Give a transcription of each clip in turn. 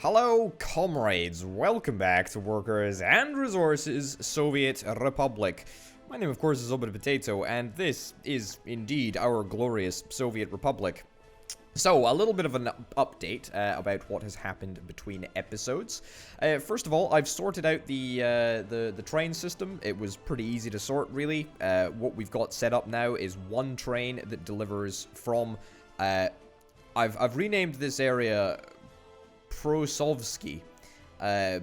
Hello, comrades. Welcome back to Workers and Resources Soviet Republic. My name, of course, is Obit Potato, and this is indeed our glorious Soviet Republic. So, a little bit of an update about what has happened between episodes. First of all, I've sorted out the train system. It was pretty easy to sort, really. What we've got set up now is one train that delivers from... I've renamed this area Prosovsky,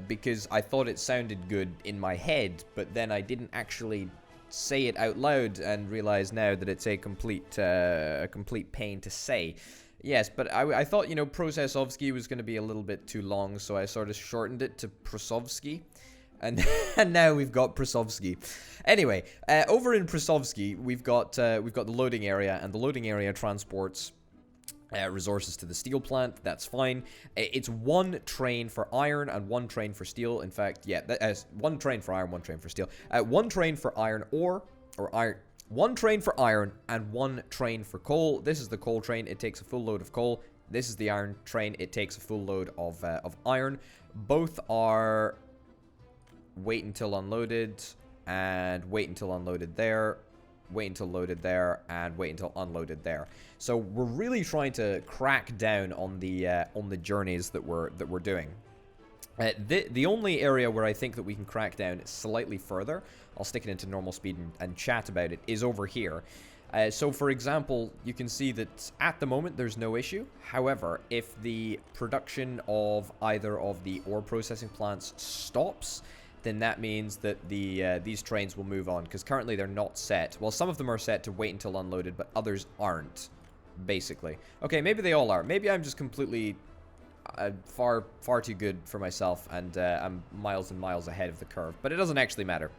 because I thought it sounded good in my head, but then I didn't actually say it out loud and realize now that it's a complete pain to say. Yes, but I thought, you know, Prosovsky was going to be a little bit too long, so I sort of shortened it to Prosovsky. And now we've got Prosovsky. Anyway, over in Prosovsky, we've got the loading area, and the loading area transports resources to the steel plant. That's fine. It's one train for iron and one train for steel. In fact, yeah, one train for iron, one train for steel. One train for iron one train for iron and one train for coal. This is the coal train. It takes a full load of coal. This is the iron train. It takes a full load of iron. Both are wait until unloaded and wait until unloaded there. Wait until loaded there, and wait until unloaded there. So we're really trying to crack down on the journeys that we're doing. The only area where I think that we can crack down slightly further, I'll stick it into normal speed and chat about it, is over here. So for example, you can see that at the moment there's no issue. However, if the production of either of the ore processing plants stops, then that means that these trains will move on, because currently they're not set. Well, some of them are set to wait until unloaded, but others aren't, basically. Okay, maybe they all are. Maybe I'm just completely far too good for myself, and I'm miles and miles ahead of the curve, but it doesn't actually matter.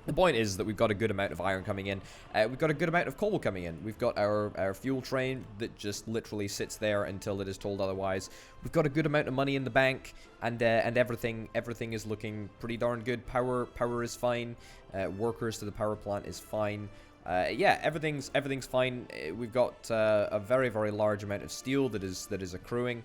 The point is that we've got a good amount of iron coming in. We've got a good amount of coal coming in. We've got our fuel train that just literally sits there until it is told otherwise. We've got a good amount of money in the bank, and everything is looking pretty darn good. Power is fine. Workers to the power plant is fine. Yeah, everything's fine. We've got a very large amount of steel that is accruing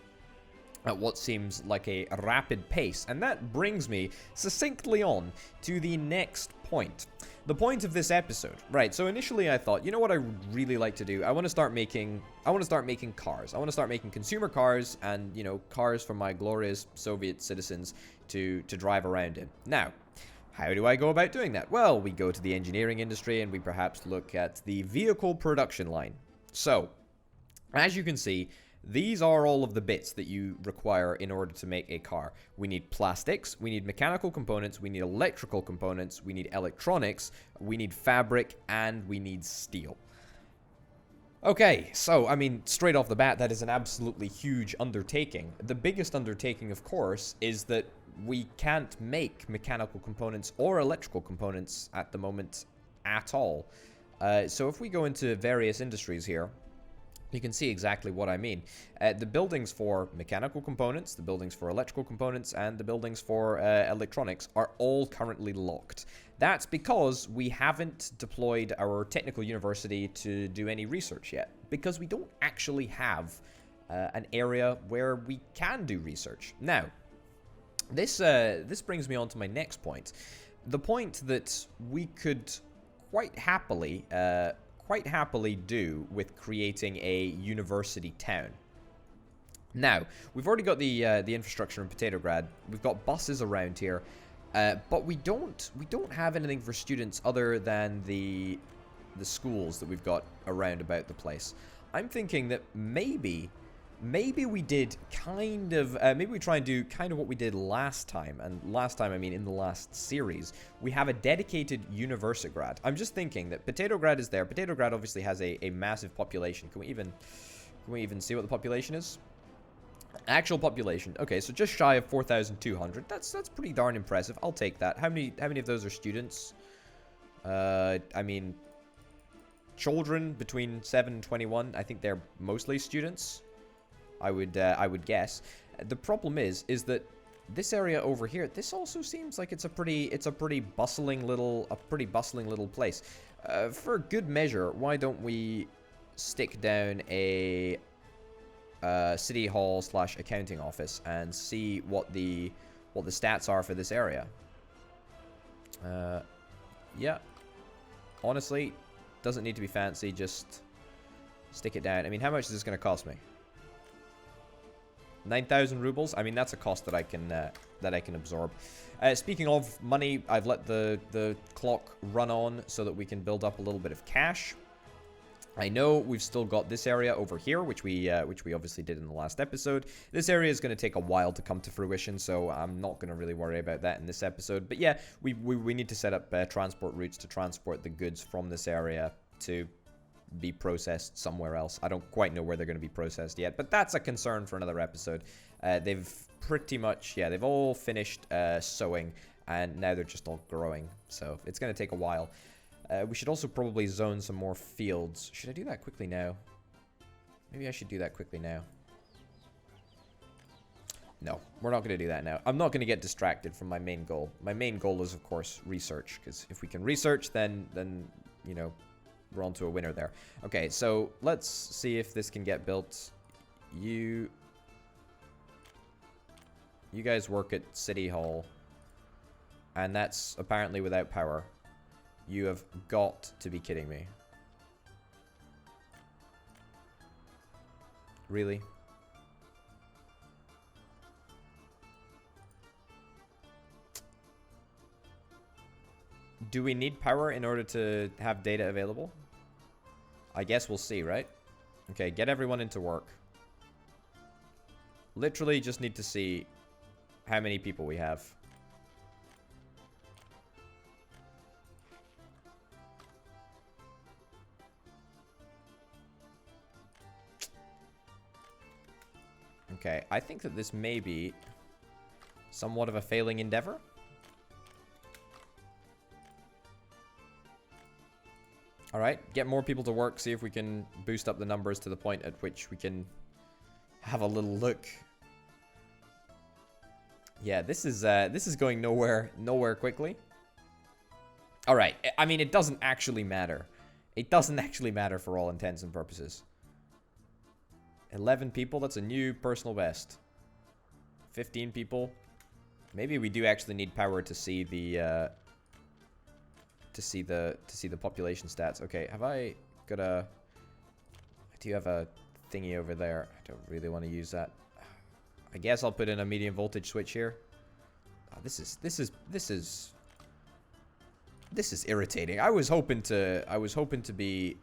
at what seems like a rapid pace. And that brings me succinctly on to the next point. The point of this episode. Right, so initially I thought, you know what I would really like to do? I want to start making cars. I want to start making consumer cars, and, you know, cars for my glorious Soviet citizens to drive around in. Now, how do I go about doing that? Well, we go to the engineering industry and we perhaps look at the vehicle production line. So, as you can see, these are all of the bits that you require in order to make a car. We need plastics, we need mechanical components, we need electrical components, we need electronics, we need fabric, and we need steel. Okay, so, I mean, straight off the bat, that is an absolutely huge undertaking. The biggest undertaking, of course, is that we can't make mechanical components or electrical components at the moment at all. So if we go into various industries here, you can see exactly what I mean. The buildings for mechanical components, the buildings for electrical components, and the buildings for electronics are all currently locked. That's because we haven't deployed our technical university to do any research yet, because we don't actually have an area where we can do research. Now, this brings me on to my next point. The point that we could quite happily do with creating a university town. Now, we've already got the infrastructure in Petrograd. We've got buses around here, but we don't have anything for students other than the schools that we've got around about the place. I'm thinking that maybe we did maybe we try and do kind of what we did last time. And last time, I mean in the last series, we have a dedicated Universigrad. I'm just thinking that Petrograd is there. Petrograd obviously has a massive population. Can we even see what the population is? Actual population. Okay, so just shy of 4,200. That's pretty darn impressive. I'll take that. How many of those are students? I mean, children between 7 and 21. I think they're mostly students. I would guess. The problem is that this area over here, this also seems like it's a pretty bustling little place. For good measure, why don't we stick down a city hall / accounting office and see what the stats are for this area. Yeah. Honestly, doesn't need to be fancy. Just stick it down. I mean, how much is this going to cost me? 9,000 rubles. I mean, that's a cost that I can absorb. Speaking of money, I've let the clock run on so that we can build up a little bit of cash. I know we've still got this area over here, which we obviously did in the last episode. This area is going to take a while to come to fruition, so I'm not going to really worry about that in this episode. But yeah, we need to set up transport routes to transport the goods from this area to be processed somewhere else. I don't quite know where they're going to be processed yet, but that's a concern for another episode. They've pretty much, yeah, they've all finished sowing, and now they're just all growing, so it's going to take a while. We should also probably zone some more fields. Should I do that quickly now? Maybe I should do that quickly now. No, we're not going to do that now. I'm not going to get distracted from my main goal. My main goal is, of course, research, because if we can research, then you know, we're on to a winner there. Okay, so let's see if this can get built. You guys work at City Hall, and that's apparently without power. You have got to be kidding me. Really? Do we need power in order to have data available? I guess we'll see, right? Okay, get everyone into work. Literally just need to see how many people we have. Okay, I think that this may be somewhat of a failing endeavor. Alright, get more people to work, see if we can boost up the numbers to the point at which we can have a little look. Yeah, this is going nowhere quickly. Alright, I mean, it doesn't actually matter. It doesn't actually matter for all intents and purposes. 11 people, that's a new personal best. 15 people. Maybe we do actually need power to see the population stats. Okay, have I got a... I do have a thingy over there. I don't really want to use that. I guess I'll put in a medium voltage switch here. Oh, this is irritating. I was hoping to be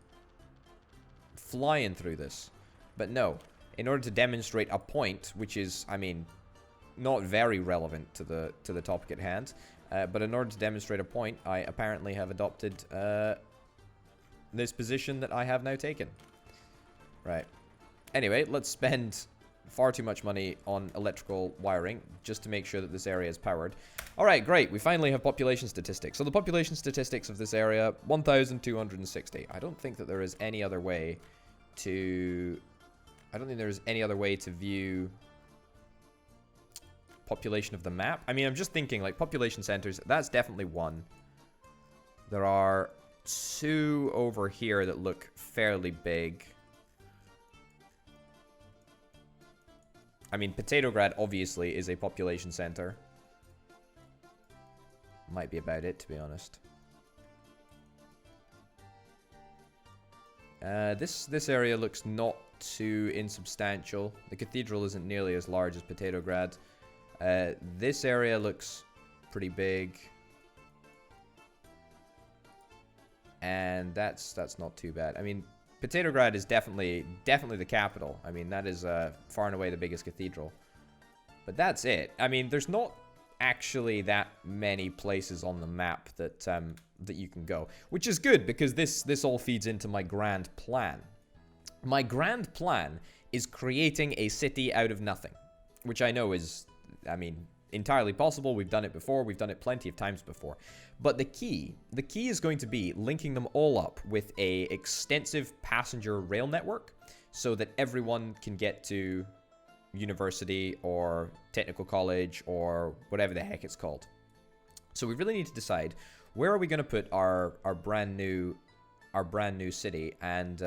flying through this. But no, in order to demonstrate a point, which is, I mean, not very relevant to the topic at hand, but in order to demonstrate a point, I apparently have adopted this position that I have now taken. Right. Anyway, let's spend far too much money on electrical wiring just to make sure that this area is powered. Alright, great. We finally have population statistics. So the population statistics of this area, 1,260. I don't think that there is any other way to... I don't think there's any other way to view population of the map. I mean, I'm just thinking, like, population centers, that's definitely one. There are two over here that look fairly big. I mean, Potatograd obviously is a population center. Might be about it, to be honest. This area looks not too insubstantial. The cathedral isn't nearly as large as Potatograd. This area looks pretty big. And that's not too bad. I mean, Potatograd is definitely the capital. I mean, that is far and away the biggest cathedral. But that's it. I mean, there's not actually that many places on the map that that you can go, which is good because this all feeds into my grand plan. My grand plan is creating a city out of nothing, which I know is, I mean, entirely possible. We've done it before. We've done it plenty of times before. But the key is going to be linking them all up with a extensive passenger rail network so that everyone can get to university or technical college or whatever the heck it's called. So we really need to decide where are we going to put our brand new city, and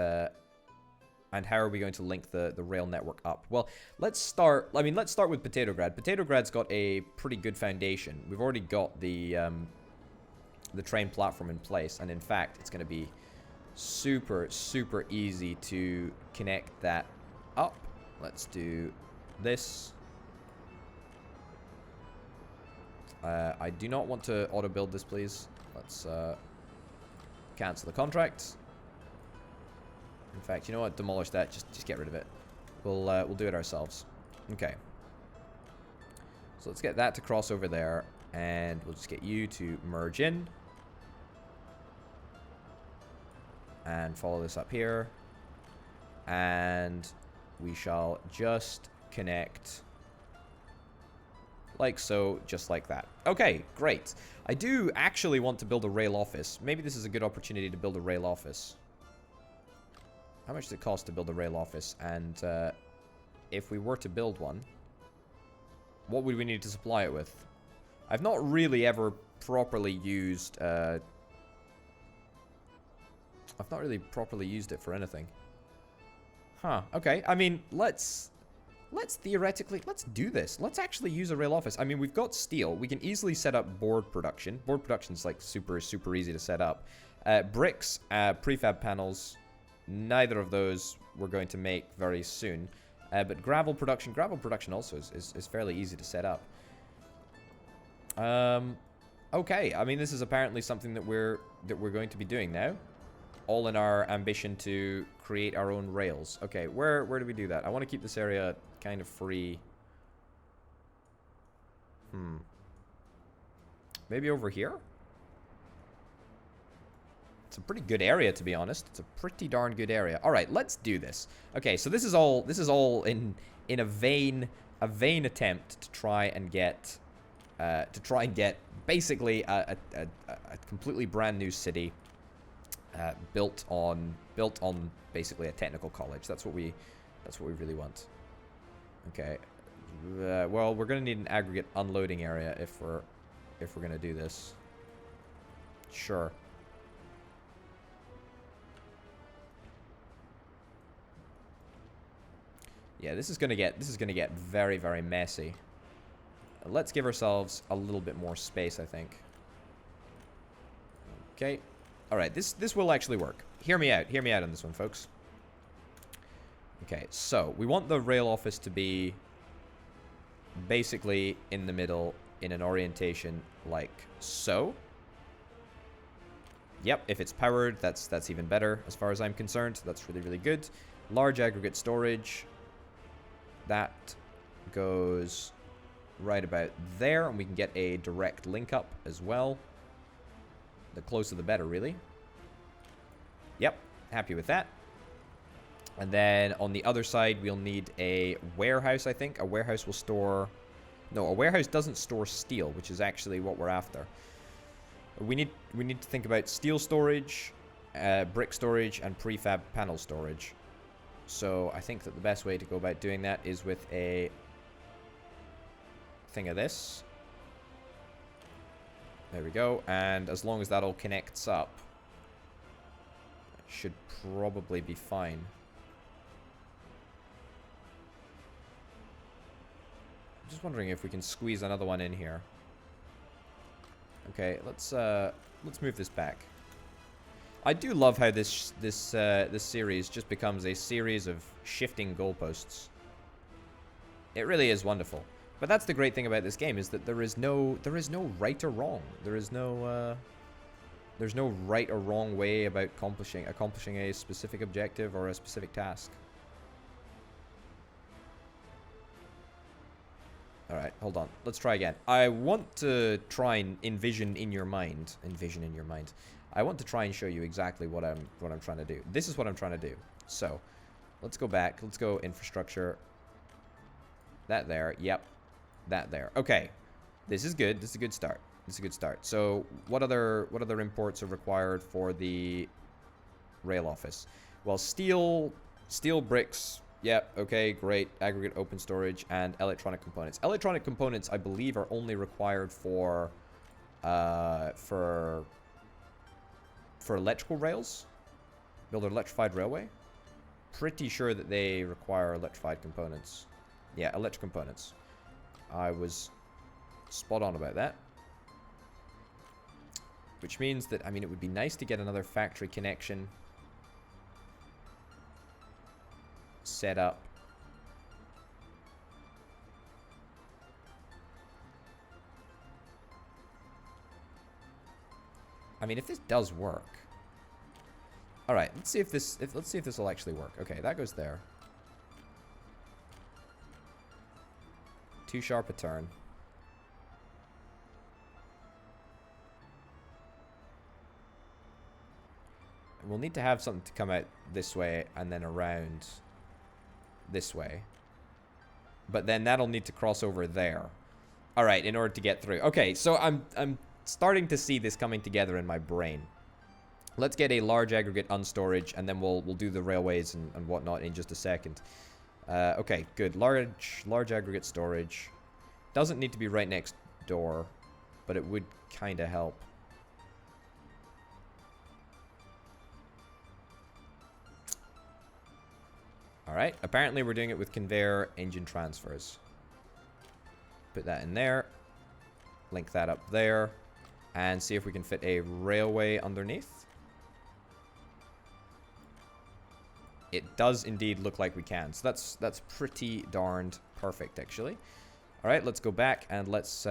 And how are we going to link the rail network up? Well, let's start... I mean, let's start with Potatograd. Potatograd's got a pretty good foundation. We've already got the train platform in place. And in fact, it's going to be super, super easy to connect that up. Let's do this. I do not want to auto-build this, please. Let's cancel the contract. In fact, you know what? Demolish that. Just get rid of it. We'll do it ourselves. Okay. So let's get that to cross over there, and we'll just get you to merge in. And follow this up here. And we shall just connect like so, just like that. Okay, great. I do actually want to build a rail office. Maybe this is a good opportunity to build a rail office. How much does it cost to build a rail office? And if we were to build one, what would we need to supply it with? I've not really ever properly used... I've not really properly used it for anything. Huh, okay. I mean, let's theoretically... Let's do this. Let's actually use a rail office. I mean, we've got steel. We can easily set up board production. Board production is, like, super, super easy to set up. Bricks, prefab panels... Neither of those we're going to make very soon. But gravel production also is fairly easy to set up. Okay, I mean, this is apparently something that we're going to be doing now. All in our ambition to create our own rails. Okay, where do we do that? I want to keep this area kind of free. Maybe over here? It's a pretty good area, to be honest. It's a pretty darn good area. All right, let's do this. Okay, so this is all in a vain attempt to try and get basically a completely brand new city built on basically a technical college. That's what we really want. Okay. Well, we're gonna need an aggregate unloading area if we're gonna do this. Sure. Yeah, this is gonna get very, very messy. Let's give ourselves a little bit more space, I think. Okay. Alright, this will actually work. Hear me out on this one, folks. Okay, so we want the rail office to be basically in the middle in an orientation like so. Yep, if it's powered, that's even better as far as I'm concerned. That's really, really good. Large aggregate storage. That goes right about there, and we can get a direct link up as well. The closer the better, really. Yep, happy with that. And then on the other side, we'll need a warehouse, I think. A warehouse will store... No, a warehouse doesn't store steel, which is actually what we're after. We need to think about steel storage, brick storage, and prefab panel storage. So I think that the best way to go about doing that is with a thing of this. There we go. And as long as that all connects up, it should probably be fine. I'm just wondering if we can squeeze another one in here. Okay, let's move this back. I do love how this series just becomes a series of shifting goalposts. It really is wonderful. But that's the great thing about this game, is that there is no right or wrong. There's no right or wrong way about accomplishing a specific objective or a specific task. All right, hold on. Let's try again. I want to try and envision in your mind. I want to try and show you exactly what I'm trying to do. This is what I'm trying to do. So, let's go back. Let's go infrastructure. That there. Yep. That there. Okay. This is good. This is a good start. So, what other imports are required for the rail office? Well, steel bricks. Yep. Okay. Great. Aggregate open storage and electronic components. Electronic components, I believe, are only required for electrical rails. Build an electrified railway. pretty sure that they require electrified components. Yeah, electric components. I was spot on about that. Which means that, I mean, it would be nice to get another factory connection set up. I mean, if this does work. All right, let's see if this will actually work. Okay, that goes there. Too sharp a turn. And we'll need to have something to come out this way and then around this way. But then that'll need to cross over there. All right, in order to get through. Okay, so I'm starting to see this coming together in my brain. Let's get a large aggregate unstorage, and then we'll do the railways and whatnot in just a second. Okay, good. Large aggregate storage. Doesn't need to be right next door, but it would kind of help. Alright, apparently we're doing it with conveyor engine transfers. Put that in there. Link that up there. And see if we can fit a railway underneath. It does indeed look like we can. So that's pretty darned perfect, actually. Alright, let's go back and let's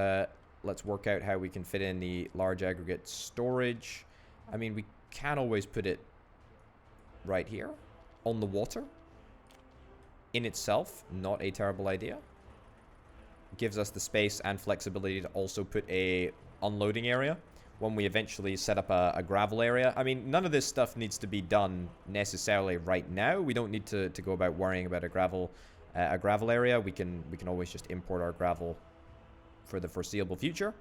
work out how we can fit in the large aggregate storage. I mean, we can always put it right here on the water. In itself, not a terrible idea. Gives us the space and flexibility to also put a unloading area when we eventually set up a gravel area. I mean, none of this stuff needs to be done necessarily right now. We don't need to go about worrying about a gravel area. We can always just import our gravel for the foreseeable future.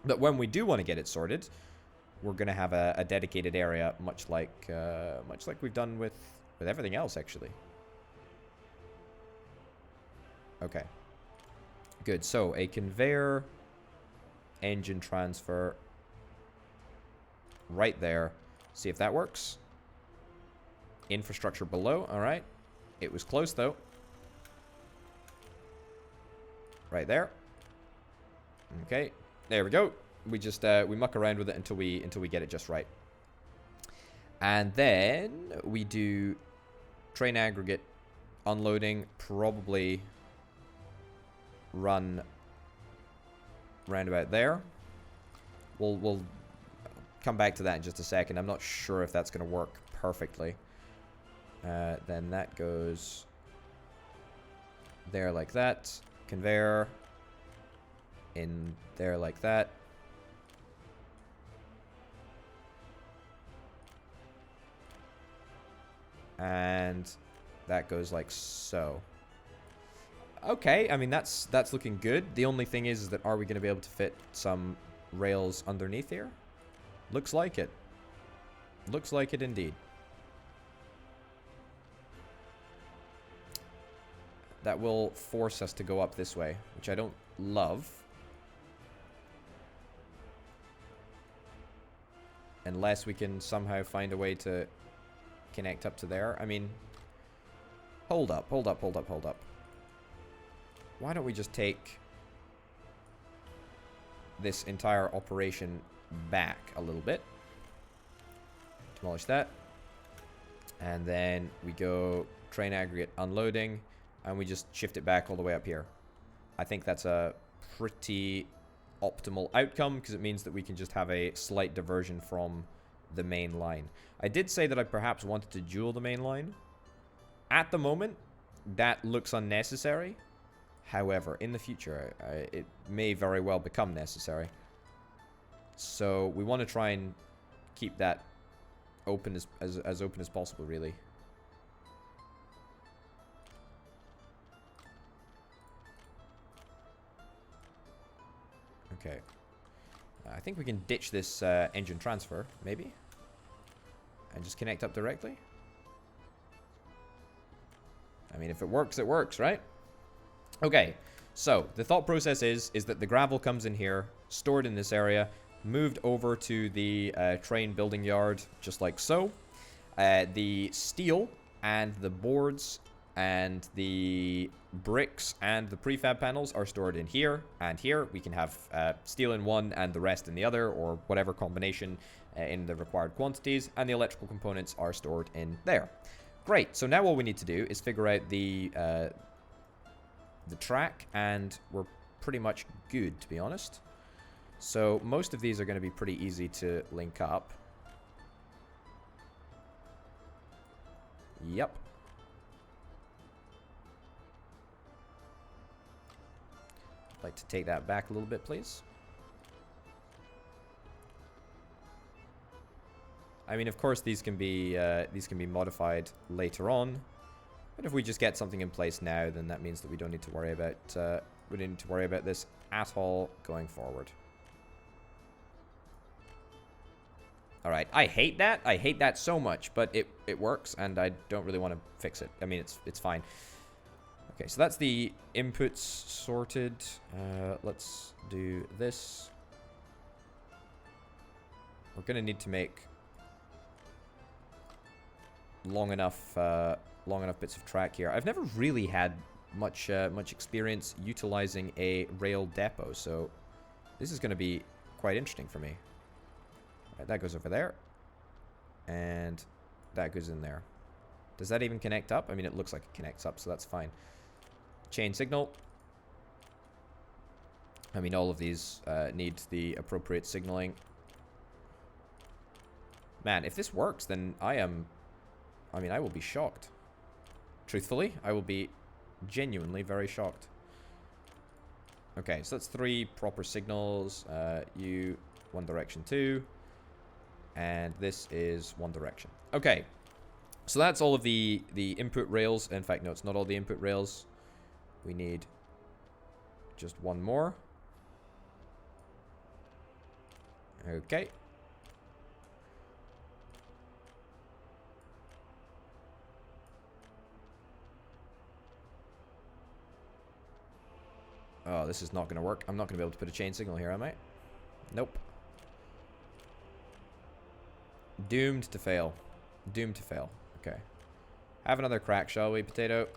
But when we do want to get it sorted, we're going to have a dedicated area, much like we've done with everything else, actually. Okay. Good. So a conveyor engine transfer right there. See if that works. Infrastructure below. All right. It was close though. Right there. Okay. There we go. We just we muck around with it until we get it just right. And then we do train aggregate unloading, probably run round about there. We'll come back to that in just a second. I'm not sure if that's going to work perfectly. Then that goes there like that. Conveyor in there like that. And that goes like so. Okay, I mean, that's looking good. The only thing is that are we going to be able to fit some rails underneath here? Looks like it. Looks like it indeed. That will force us to go up this way, which I don't love. Unless we can somehow find a way to connect up to there. I mean, hold up. Why don't we just take this entire operation back a little bit? Demolish that. And then we go train aggregate unloading, and we just shift it back all the way up here. I think that's a pretty optimal outcome, because it means that we can just have a slight diversion from the main line. I did say that I perhaps wanted to dual the main line. At the moment, that looks unnecessary. However, in the future, it may very well become necessary. So we want to try and keep that open as open as possible, really. Okay. I think we can ditch this engine transfer, maybe. And just connect up directly. I mean, if it works, right? Okay, so the thought process is that the gravel comes in here, stored in this area, moved over to the train building yard, just like so. The steel and the boards and the bricks and the prefab panels are stored in here and here. We can have steel in one and the rest in the other, or whatever combination in the required quantities, and the electrical components are stored in there. Great. So now all we need to do is figure out the track, and we're pretty much good, to be honest. So most of these are going to be pretty easy to link up. Yep. I'd like to take that back a little bit, please. I mean, of course, these can be modified later on. But if we just get something in place now, then that means that we don't need to worry about this at all going forward. All right, I hate that. I hate that so much, but it works, and I don't really want to fix it. I mean, it's fine. Okay, so that's the inputs sorted. Let's do this. We're gonna need to make long enough bits of track here. I've never really had much experience utilizing a rail depot, so this is going to be quite interesting for me. Right, that goes over there, and that goes in there. Does that even connect up? I mean, it looks like it connects up, so that's fine. Chain signal. I mean, all of these need the appropriate signaling. Man, if this works, then I will be shocked. Truthfully, I will be genuinely very shocked. Okay, so that's 3 proper signals. You, one direction 2. And this is one direction. Okay, so that's all of the input rails. In fact, no, it's not all the input rails. We need just one more. Okay. Oh, this is not going to work. I'm not going to be able to put a chain signal here, am I? Nope. Doomed to fail. Doomed to fail. Okay. Have another crack, shall we, potato?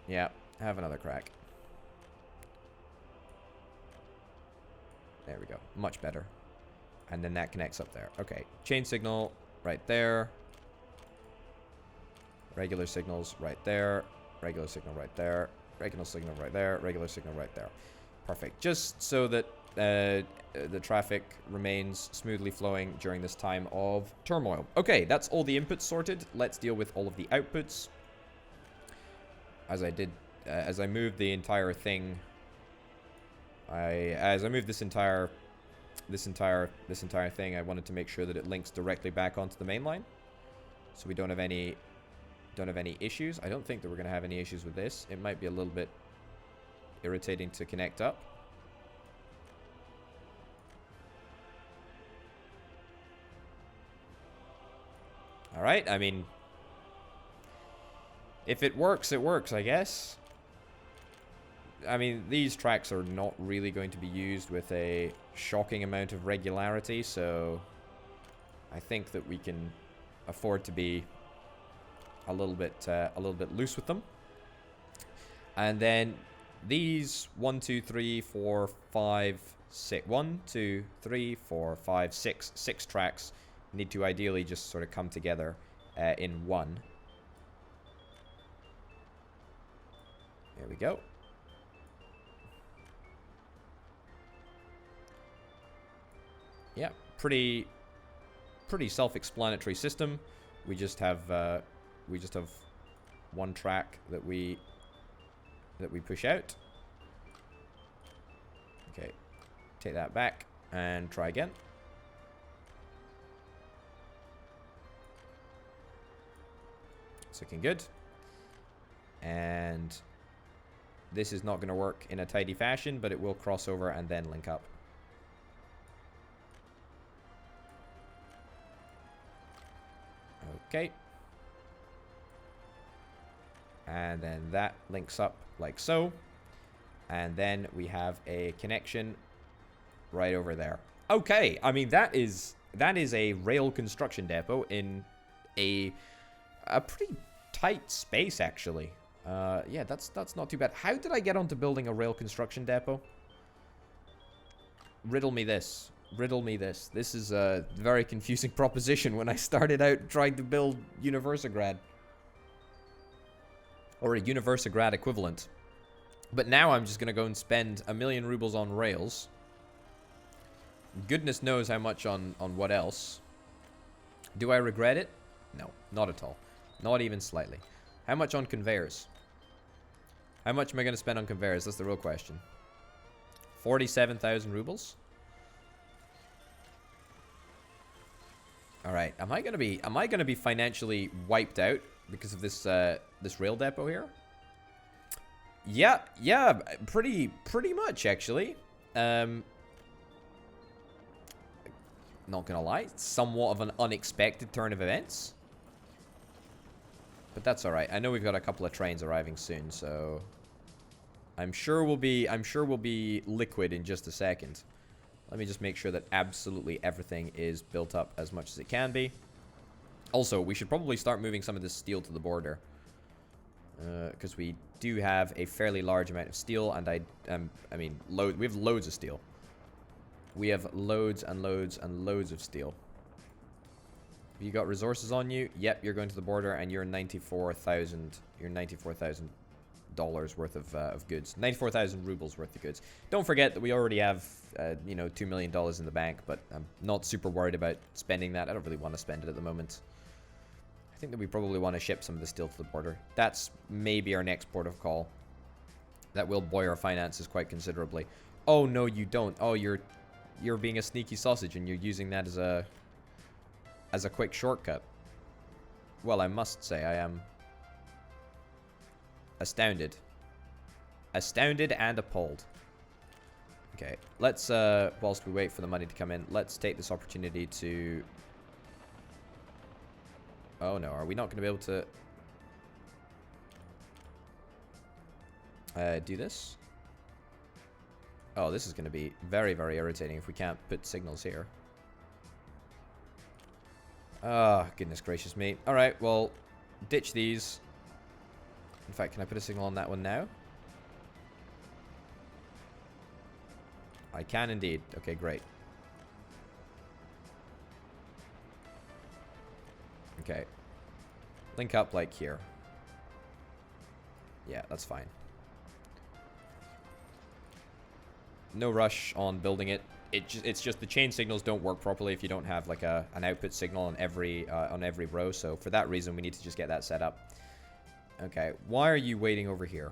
Yeah, have another crack. There we go. Much better. And then that connects up there. Okay. Chain signal right there. Regular signals right there. Regular signal right there. Regular signal right there. Regular signal right there. Perfect. Just so that the traffic remains smoothly flowing during this time of turmoil. Okay, that's all the inputs sorted. Let's deal with all of the outputs. As I moved the entire thing, as I moved this entire thing, I wanted to make sure that it links directly back onto the main line, so we don't have any issues. I don't think that we're gonna have any issues with this. It might be a little bit irritating to connect up. All right, I mean, if it works, it works, I guess. I mean, these tracks are not really going to be used with a shocking amount of regularity, so I think that we can afford to be a little bit loose with them. And then these 1, 2, 3, 4, 5, 6. 1, 2, 3, 4, 5, 6. 6 tracks need to ideally just sort of come together in one. There we go. Yeah, pretty self-explanatory system. We just have one track that we push out. Okay, take that back and try again. It's looking good. And this is not going to work in a tidy fashion, but it will cross over and then link up. Okay. And then that links up like so. And then we have a connection right over there. Okay, I mean, that is a rail construction depot in a pretty tight space, actually. Yeah, that's not too bad. How did I get onto building a rail construction depot? Riddle me this. Riddle me this. This is a very confusing proposition when I started out trying to build Universigrad. Or a Universigrad equivalent. But now I'm just going to go and spend 1,000,000 rubles on rails. Goodness knows how much on what else. Do I regret it? No, not at all. Not even slightly. How much on conveyors? How much am I going to spend on conveyors? That's the real question. 47,000 rubles? All right. Am I going to be financially wiped out because of this this rail depot here? Yeah, pretty much actually. Not gonna lie, it's somewhat of an unexpected turn of events. But that's alright. I know we've got a couple of trains arriving soon, so I'm sure we'll be liquid in just a second. Let me just make sure that absolutely everything is built up as much as it can be. Also, we should probably start moving some of this steel to the border. Because we do have a fairly large amount of steel, and I mean, we have loads of steel. We have loads and loads and loads of steel. You got resources on you? Yep, you're going to the border, and you're 94,000. You're $94,000 worth of goods. 94,000 rubles worth of goods. Don't forget that we already have, you know, $2 million in the bank, but I'm not super worried about spending that. I don't really want to spend it at the moment. I think that we probably want to ship some of the steel to the border. That's maybe our next port of call. That will buoy our finances quite considerably. Oh, no, you don't. Oh, you're being a sneaky sausage, and you're using that as a quick shortcut. Well, I must say I am astounded. Astounded and appalled. Okay, let's, whilst we wait for the money to come in, let's take this opportunity to... Oh no, are we not going to be able to do this? Oh, this is going to be very, very irritating if we can't put signals here. Oh, goodness gracious me. Alright, well, ditch these. In fact, can I put a signal on that one now? I can indeed. Okay, great. Okay. Link up like here. Yeah, that's fine. No rush on building it. It's just the chain signals don't work properly if you don't have like an output signal on every row. So for that reason, we need to just get that set up. Okay, why are you waiting over here?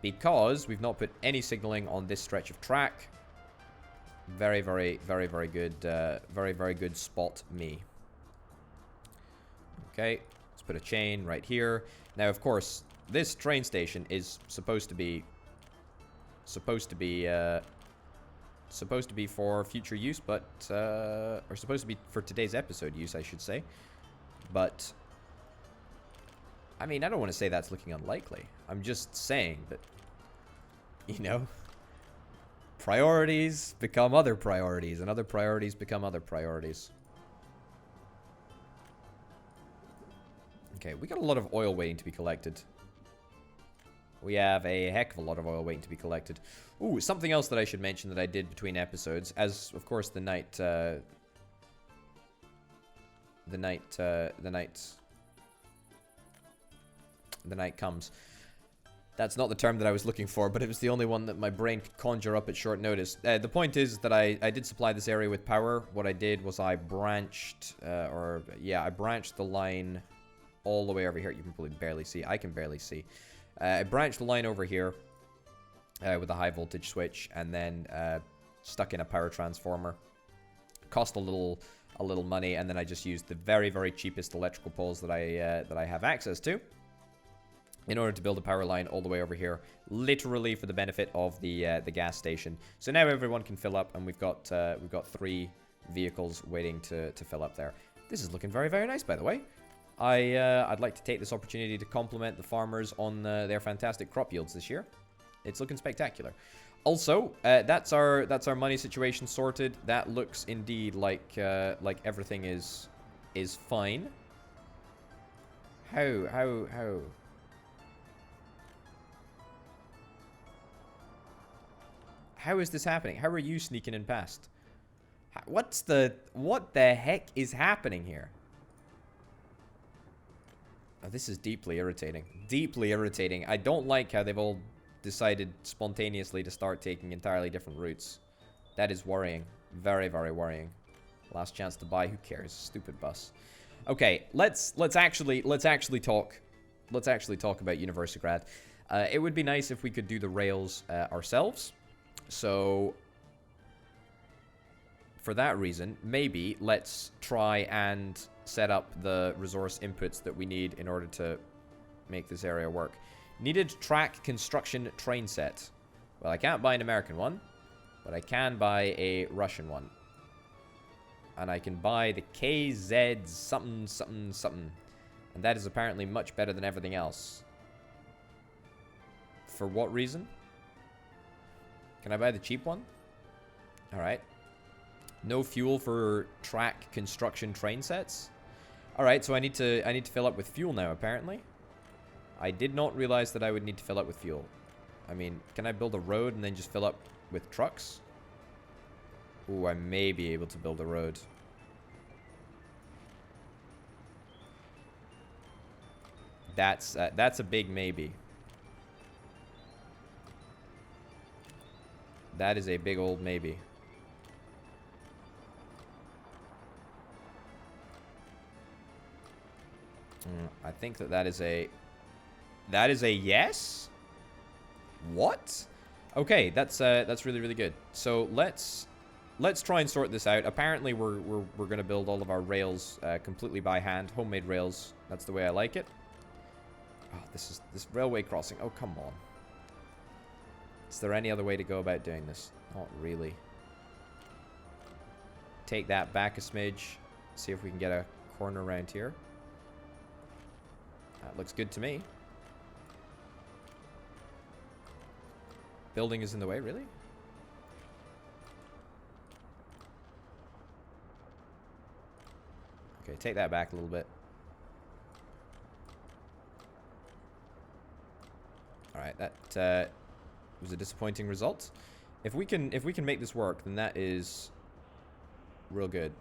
Because we've not put any signaling on this stretch of track. Very, very, very, very good. Very, very good spot me. Okay, let's put a chain right here. Now, of course, this train station is supposed to be for future use, but or supposed to be for today's episode use, I should say. But I mean, I don't want to say that's looking unlikely. I'm just saying that, you know, priorities become other priorities, and other priorities become other priorities. Okay, we got a lot of oil waiting to be collected. We have a heck of a lot of oil waiting to be collected. Ooh, something else that I should mention that I did between episodes, as of course the night comes. That's not the term that I was looking for, but it was the only one that my brain could conjure up at short notice. The point is that I did supply this area with power. What I did was I branched, I branched the line all the way over here. You can probably barely see. I can barely see. I branched the line over here with a high voltage switch, and then stuck in a power transformer. Cost a little money, and then I just used the very, very cheapest electrical poles that I have access to in order to build a power line all the way over here, literally for the benefit of the gas station. So now everyone can fill up, and we've got 3 vehicles waiting to fill up there. This is looking very, very nice, by the way. I'd like to take this opportunity to compliment the farmers on their fantastic crop yields this year. It's looking spectacular. Also, that's our money situation sorted. That looks indeed like everything is fine. How? How is this happening? How are you sneaking in past? What the heck is happening here? Oh, this is deeply irritating. Deeply irritating. I don't like how they've all decided spontaneously to start taking entirely different routes. That is worrying. Very, very worrying. Last chance to buy. Who cares? Stupid bus. Okay, let's actually talk. Let's actually talk about Universigrad. It would be nice if we could do the rails ourselves. So, for that reason, maybe let's try and set up the resource inputs that we need in order to make this area work. Needed track construction train set. Well, I can't buy an American one, but I can buy a Russian one. And I can buy the KZ something, something, something. And that is apparently much better than everything else. For what reason? Can I buy the cheap one? Alright. No fuel for track construction train sets? Alright, so I need to fill up with fuel now, apparently. I did not realize that I would need to fill up with fuel. I mean, can I build a road and then just fill up with trucks? Ooh, I may be able to build a road. That's a big maybe. That is a big old maybe. I think that is a yes? What? Okay, that's really, really good. So let's try and sort this out. Apparently we're gonna build all of our rails completely by hand. Homemade rails. That's the way I like it. Oh, this railway crossing. Oh, come on. Is there any other way to go about doing this? Not really. Take that back a smidge. See if we can get a corner around here. That looks good to me. Building is in the way, really? Okay, take that back a little bit. Alright, that was a disappointing result. If we can make this work, then that is real good.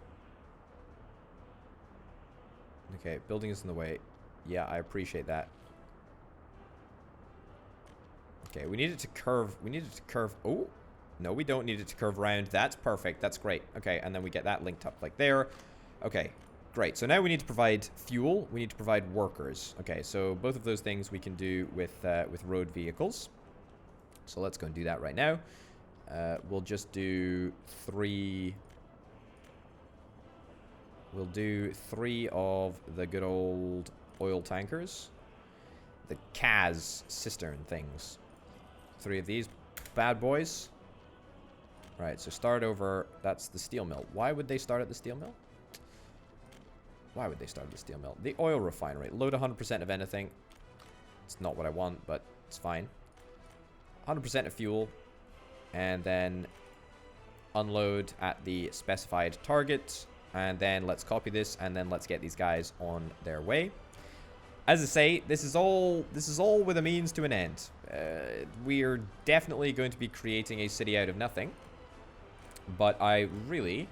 Okay, building is in the way. Yeah, I appreciate that. Okay, we need it to curve. We need it to curve. Oh, no, we don't need it to curve around. That's perfect. That's great. Okay, and then we get that linked up like there. Okay, great. So now we need to provide fuel. We need to provide workers. Okay, so both of those things we can do with road vehicles. So let's go and do that right now. We'll just do 3. We'll do 3 of the good old oil tankers. The Kaz cistern things. 3 of these bad boys. Right, so start over. That's the steel mill. Why would they start at the steel mill? Why would they start at the steel mill? The oil refinery. Load 100% of anything. It's not what I want, but it's fine. 100% of fuel. And then unload at the specified target. And then let's copy this. And then let's get these guys on their way. As I say, this is all with a means to an end. We're definitely going to be creating a city out of nothing. But I really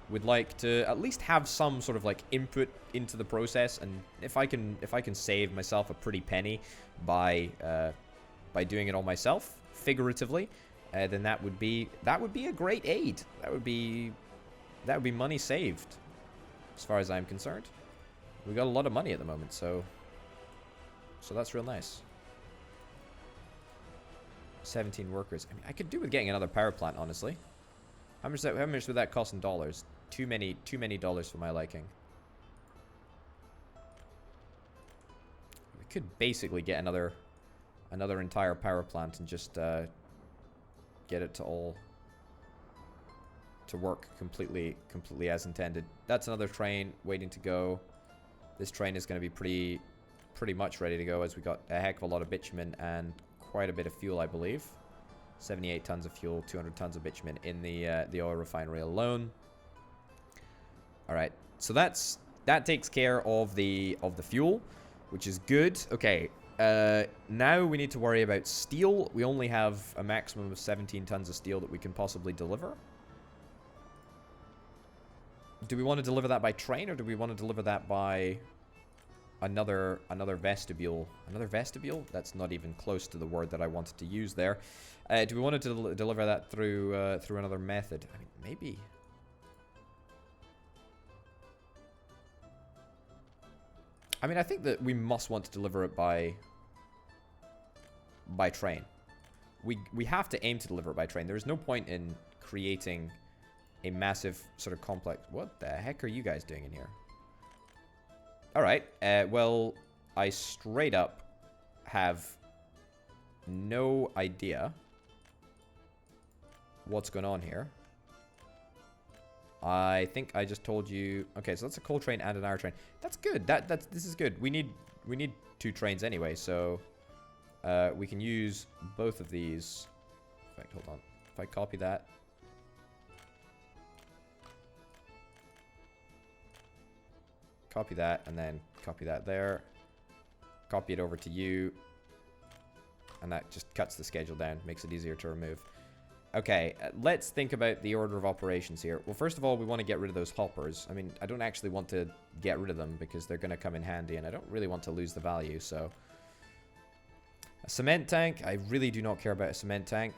would like to at least have some sort of like input into the process, and if I can save myself a pretty penny by doing it all myself, figuratively, then that would be a great aid. That would be money saved, as far as I'm concerned. We got a lot of money at the moment, so that's real nice. 17 workers. I mean, I could do with getting another power plant, honestly. How much would that cost in dollars? Too many dollars for my liking. We could basically get another entire power plant and just get it to work completely as intended. That's another train waiting to go. This train is going to be pretty much ready to go, as we got a heck of a lot of bitumen and quite a bit of fuel, I believe. 78 tons of fuel, 200 tons of bitumen in the oil refinery alone. All right, so that takes care of the fuel. which is good. Okay, now we need to worry about steel. We only have a maximum of 17 tons of steel that we can possibly deliver. Do we want to deliver that by train, or do we want to deliver that by another vestibule? Another vestibule? That's not even close to the word that I wanted to use there. Do we want to deliver that through through another method? I mean, maybe. I mean, I think that we must want to deliver it by train. We have to aim to deliver it by train. There is no point in creating a massive sort of complex... What the heck are you guys doing in here? Alright, well, I straight up have no idea what's going on here. I think I just told you... Okay, so that's a coal train and an iron train. That's good. This is good. We need 2 trains anyway, so we can use both of these. In fact, hold on. If I copy that... Copy that, and then copy that there. Copy it over to you. And that just cuts the schedule down, makes it easier to remove. Okay, let's think about the order of operations here. Well, first of all, we want to get rid of those hoppers. I mean, I don't actually want to get rid of them because they're going to come in handy, and I don't really want to lose the value, so... A cement tank. I really do not care about a cement tank.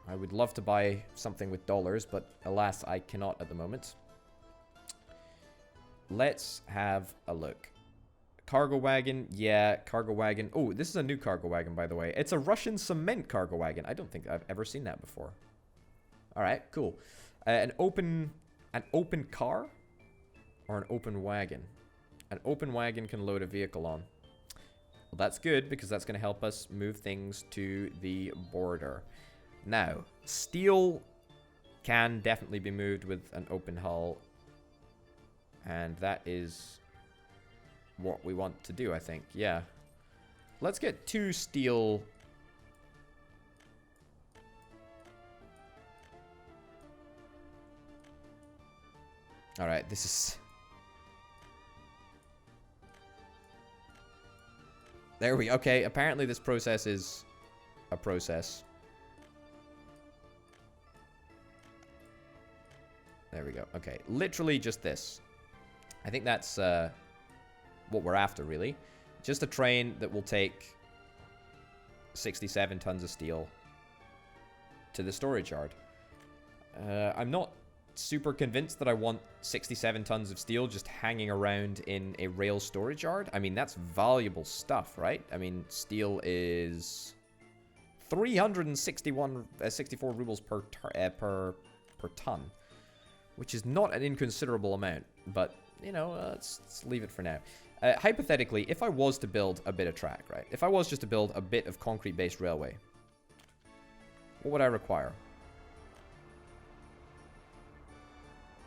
I would love to buy something with dollars, but alas, I cannot at the moment. Let's have a look. Cargo wagon. Yeah, cargo wagon. Oh, this is a new cargo wagon, by the way. It's a Russian cement cargo wagon. I don't think I've ever seen that before. All right, cool. An open car or an open wagon? An open wagon can load a vehicle on. Well, that's good because that's going to help us move things to the border. Now, steel can definitely be moved with an open hull. And that is what we want to do, I think. Yeah. Let's get 2 steel. Alright, this is... There we... Okay, apparently this process is a process. There we go. Okay, literally just this. I think that's what we're after, really. Just a train that will take 67 tons of steel to the storage yard. I'm not super convinced that I want 67 tons of steel just hanging around in a rail storage yard. I mean, that's valuable stuff, right? I mean, steel is 64 rubles per ton, which is not an inconsiderable amount, but... You know, let's leave it for now. Hypothetically, if I was to build a bit of track, right? If I was just to build a bit of concrete-based railway, what would I require?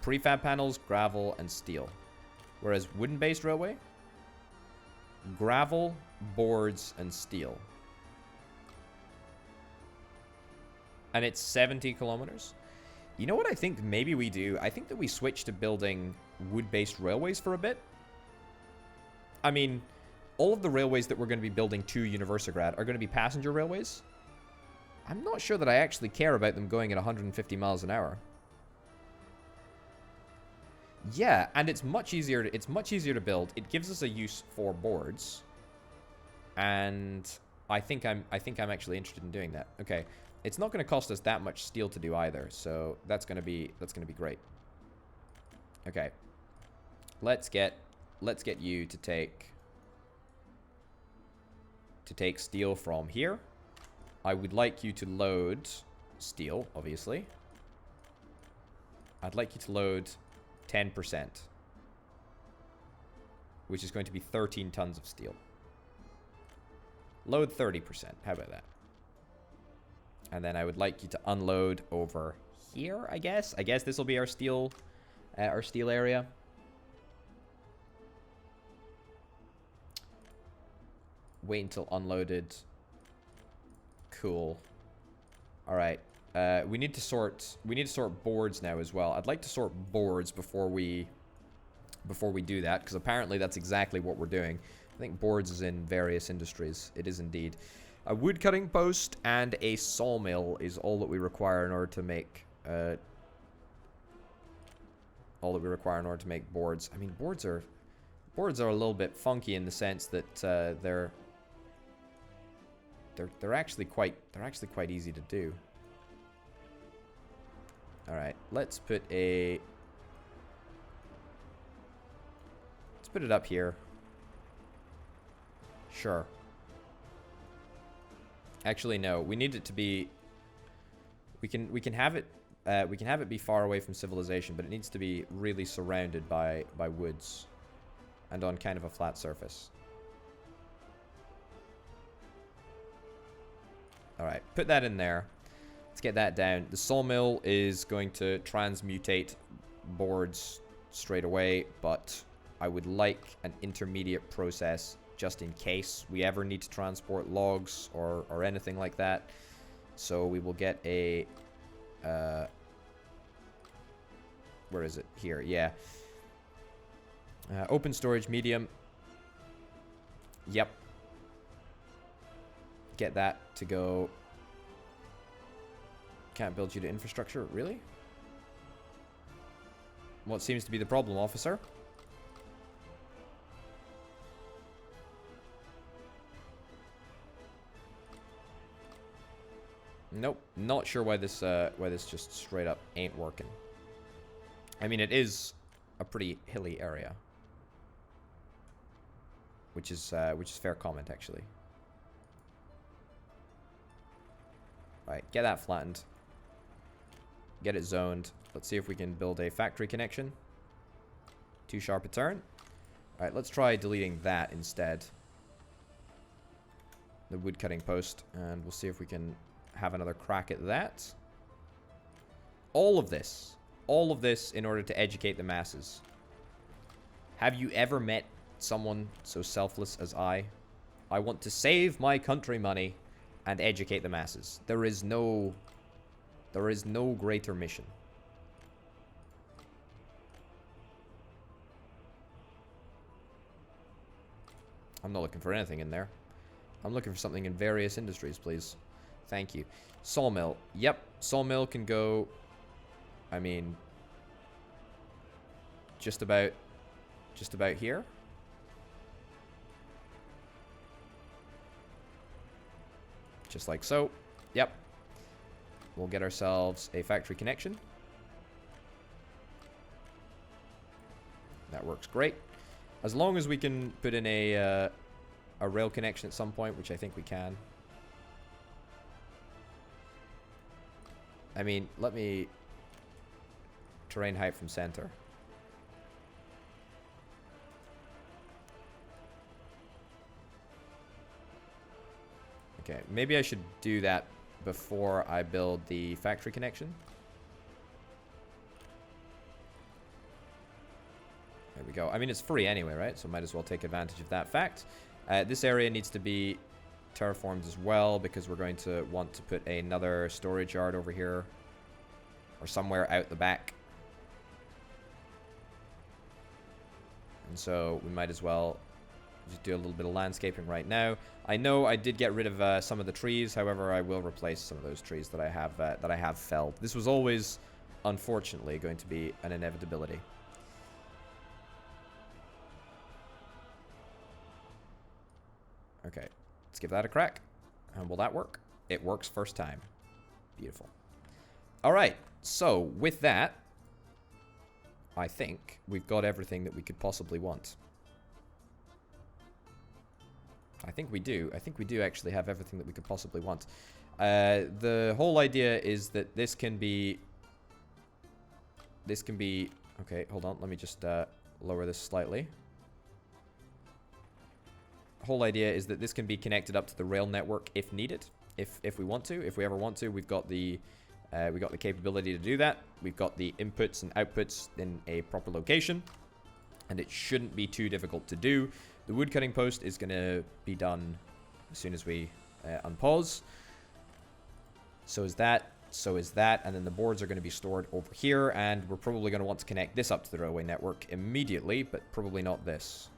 Prefab panels, gravel, and steel. Whereas wooden-based railway, gravel, boards, and steel. And it's 70 kilometers. You know what I think maybe we do? I think that we switch to building wood-based railways for a bit. I mean, all of the railways that we're going to be building to Universigrad are going to be passenger railways. I'm not sure that I actually care about them going at 150 miles an hour. Yeah, and it's much easier to build. It gives us a use for boards. And I think I'm actually interested in doing that. Okay. It's not going to cost us that much steel to do either, so that's going to be great. Okay. Let's get you to take steel from here. I would like you to load steel, obviously. I'd like you to load 10%, which is going to be 13 tons of steel. Load 30%. How about that? And then I would like you to unload over here, I guess. I guess this will be our steel area. Wait until unloaded. Cool. All right. We need to sort boards now as well. I'd like to sort boards before we do that, because apparently that's exactly what we're doing. I think boards is in various industries. It is indeed. A wood cutting post and a sawmill is all that we require in order to make boards. I mean, boards are a little bit funky in the sense that they're actually quite easy to do. All right, let's put it up here. Sure. Actually, no. We need it to be. We can have it. We can have it be far away from civilization, but it needs to be really surrounded by woods, and on kind of a flat surface. All right, put that in there. Let's get that down. The sawmill is going to transmutate boards straight away, but I would like an intermediate process just in case we ever need to transport logs or anything like that. So we will get a... where is it? Here, yeah. Open storage medium. Yep. Get that to go. Can't build you to infrastructure, really? What seems to be the problem, officer? Nope, not sure why this just straight up ain't working. I mean, it is a pretty hilly area, which is fair comment actually. Right, get that flattened. Get it zoned. Let's see if we can build a factory connection. Too sharp a turn. Alright, let's try deleting that instead. The wood cutting post. And we'll see if we can have another crack at that. All of this in order to educate the masses. Have you ever met someone so selfless as I? I want to save my country money and educate the masses. There is no greater mission. I'm not looking for anything in there. I'm looking for something in various industries, please. Thank you. Sawmill. Yep, sawmill can go, I mean, just about here. Just like so. Yep. We'll get ourselves a factory connection. That works great. As long as we can put in a rail connection at some point, which I think we can. I mean, let me... Terrain height from center. Okay, maybe I should do that before I build the factory connection. There we go. I mean, it's free anyway, right? So might as well take advantage of that fact. This area needs to be terraformed as well because we're going to want to put another storage yard over here or somewhere out the back. And so we might as well just do a little bit of landscaping right now. I know I did get rid of some of the trees. However, I will replace some of those trees that I have felled. This was always, unfortunately, going to be an inevitability. Okay, let's give that a crack. And will that work? It works first time. Beautiful. All right, so with that, I think we've got everything that we could possibly want. I think we do. I think we do actually have everything that we could possibly want. The whole idea is that this can be... Okay, hold on. Let me just lower this slightly. The whole idea is that this can be connected up to the rail network if needed. If we want to. If we ever want to. We've got the capability to do that. We've got the inputs and outputs in a proper location. And it shouldn't be too difficult to do. The wood cutting post is going to be done as soon as we unpause. So is that. And then the boards are going to be stored over here. And we're probably going to want to connect this up to the railway network immediately, but probably not this.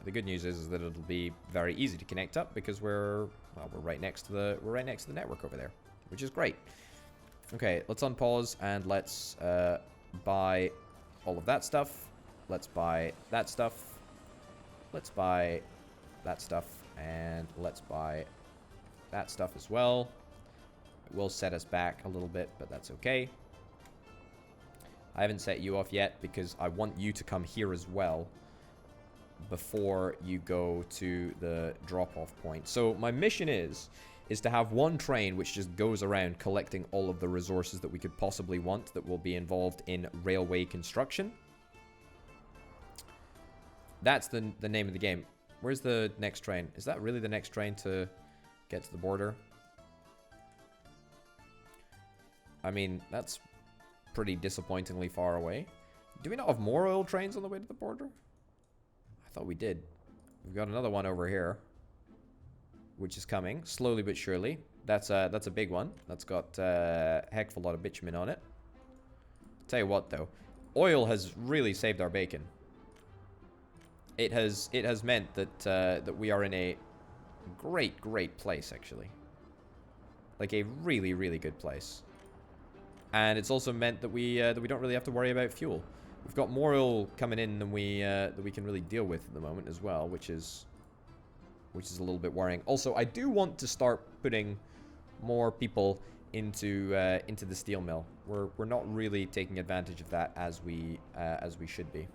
The good news is that it'll be very easy to connect up because we're right next to the network over there, which is great. Okay, let's unpause and let's buy all of that stuff. Let's buy that stuff. Let's buy that stuff, and let's buy that stuff as well. It will set us back a little bit, but that's okay. I haven't set you off yet because I want you to come here as well before you go to the drop-off point. So my mission is to have one train which just goes around collecting all of the resources that we could possibly want that will be involved in railway construction. That's the name of the game. Where's the next train? Is that really the next train to get to the border? I mean, that's pretty disappointingly far away. Do we not have more oil trains on the way to the border? I thought we did. We've got another one over here, which is coming slowly but surely. That's a big one. That's got a heck of a lot of bitumen on it. Tell you what, though, oil has really saved our bacon. It has meant that that we are in a great place, actually. Like a really good place. And it's also meant that we don't really have to worry about fuel. We've got more oil coming in than we can really deal with at the moment as well, which is a little bit worrying. Also, I do want to start putting more people into the steel mill. We're not really taking advantage of that as we should be.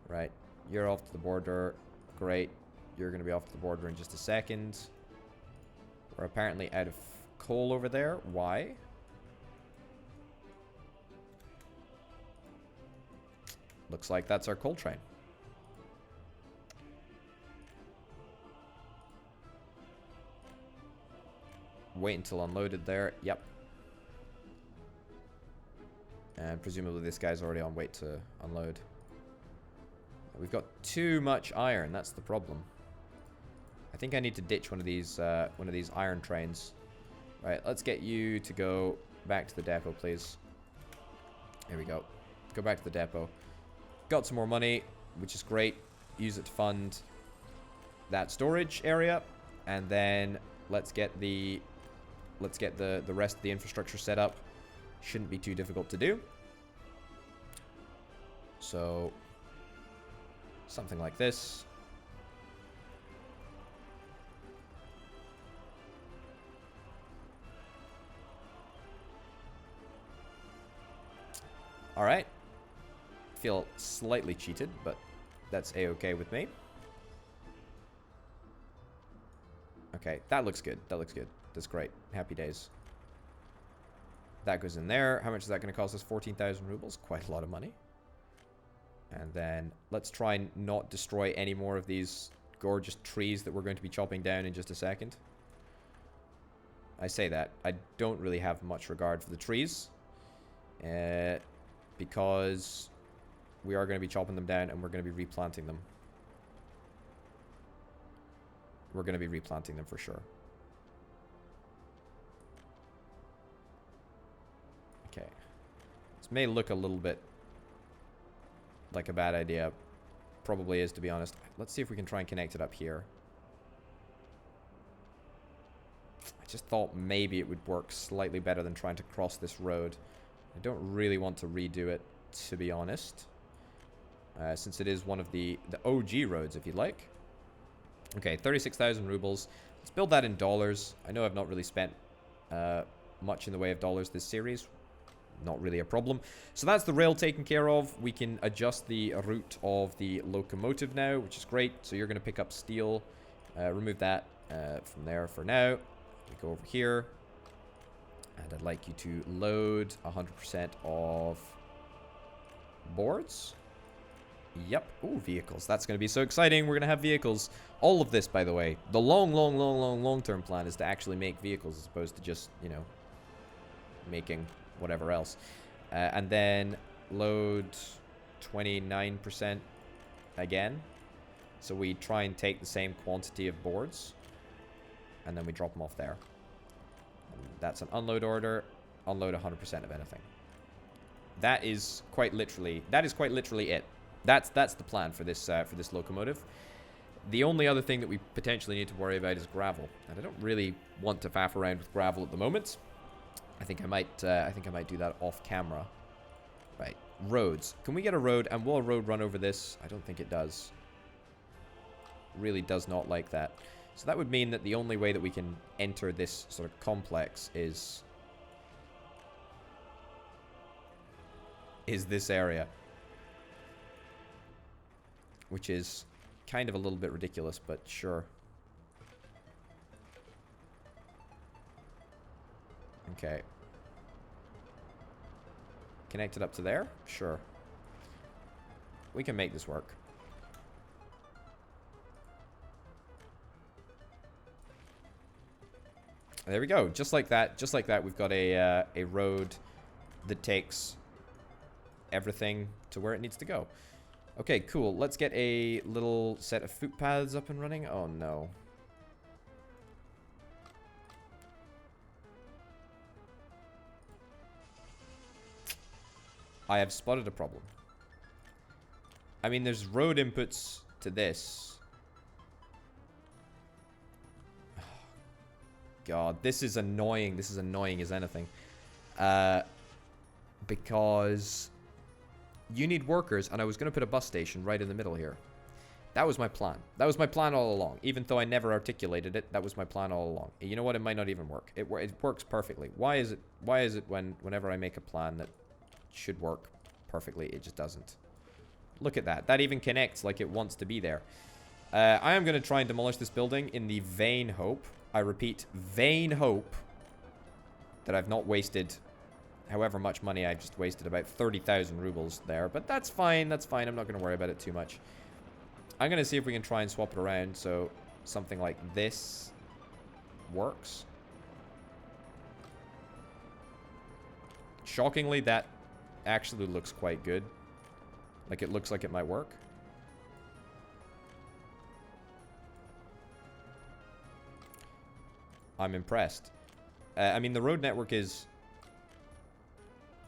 Right, you're off to the border. Great, you're going to be off to the border in just a second. We're apparently out of coal over there. Why? Looks like that's our coal train. Wait until unloaded there. Yep. And presumably this guy's already on wait to unload. We've got too much iron. That's the problem. I think I need to ditch one of these iron trains. Right, let's get you to go back to the depot, please. Here we go. Go back to the depot. Got some more money, which is great. Use it to fund that storage area, and then let's get the rest of the infrastructure set up. Shouldn't be too difficult to do. So something like this. All right. Feel slightly cheated, but that's a-okay with me. Okay, that looks good. That looks good. That's great. Happy days. That goes in there. How much is that going to cost us? 14,000 rubles. Quite a lot of money. And then let's try and not destroy any more of these gorgeous trees that we're going to be chopping down in just a second. I say that. I don't really have much regard for the trees. Because we are going to be chopping them down and we're going to be replanting them. We're going to be replanting them for sure. Okay. This may look a little bit like a bad idea. Probably is, to be honest. Let's see if we can try and connect it up here. I just thought maybe it would work slightly better than trying to cross this road. I don't really want to redo it, to be honest. Since it is one of the OG roads, if you'd like. Okay, 36,000 rubles. Let's build that in dollars. I know I've not really spent much in the way of dollars this series. Not really a problem. So that's the rail taken care of. We can adjust the route of the locomotive now, which is great. So you're going to pick up steel. Remove that from there for now. We go over here. And I'd like you to load 100% of boards. Yep. Ooh, vehicles. That's going to be so exciting. We're going to have vehicles. All of this, by the way, the long-term plan is to actually make vehicles as opposed to just, you know, making whatever else. And then load 29% again. So we try and take the same quantity of boards. And then we drop them off there. And that's an unload order. Unload 100% of anything. That is quite literally it. That's the plan for this locomotive. The only other thing that we potentially need to worry about is gravel, and I don't really want to faff around with gravel at the moment. I think I might do that off camera. Right, roads. Can we get a road? And will a road run over this? I don't think it does. Really does not like that. So that would mean that the only way that we can enter this sort of complex is this area, which is kind of a little bit ridiculous, but sure. Okay. Connect it up to there? Sure. We can make this work. There we go. Just like that. Just like that, we've got a road that takes everything to where it needs to go. Okay, cool. Let's get a little set of footpaths up and running. Oh, no. I have spotted a problem. I mean, there's road inputs to this. Oh, God, this is annoying. This is annoying as anything. Because you need workers, and I was going to put a bus station right in the middle here. That was my plan. That was my plan all along. Even though I never articulated it, that was my plan all along. You know what? It might not even work. It works perfectly. Why is it whenever I make a plan that should work perfectly, it just doesn't? Look at that. That even connects like it wants to be there. I am going to try and demolish this building in the vain hope, I repeat, vain hope, that I've not wasted however much money. I've just wasted about 30,000 rubles there. But that's fine. That's fine. I'm not going to worry about it too much. I'm going to see if we can try and swap it around so something like this works. Shockingly, that actually looks quite good. Like, it looks like it might work. I'm impressed. I mean, the road network is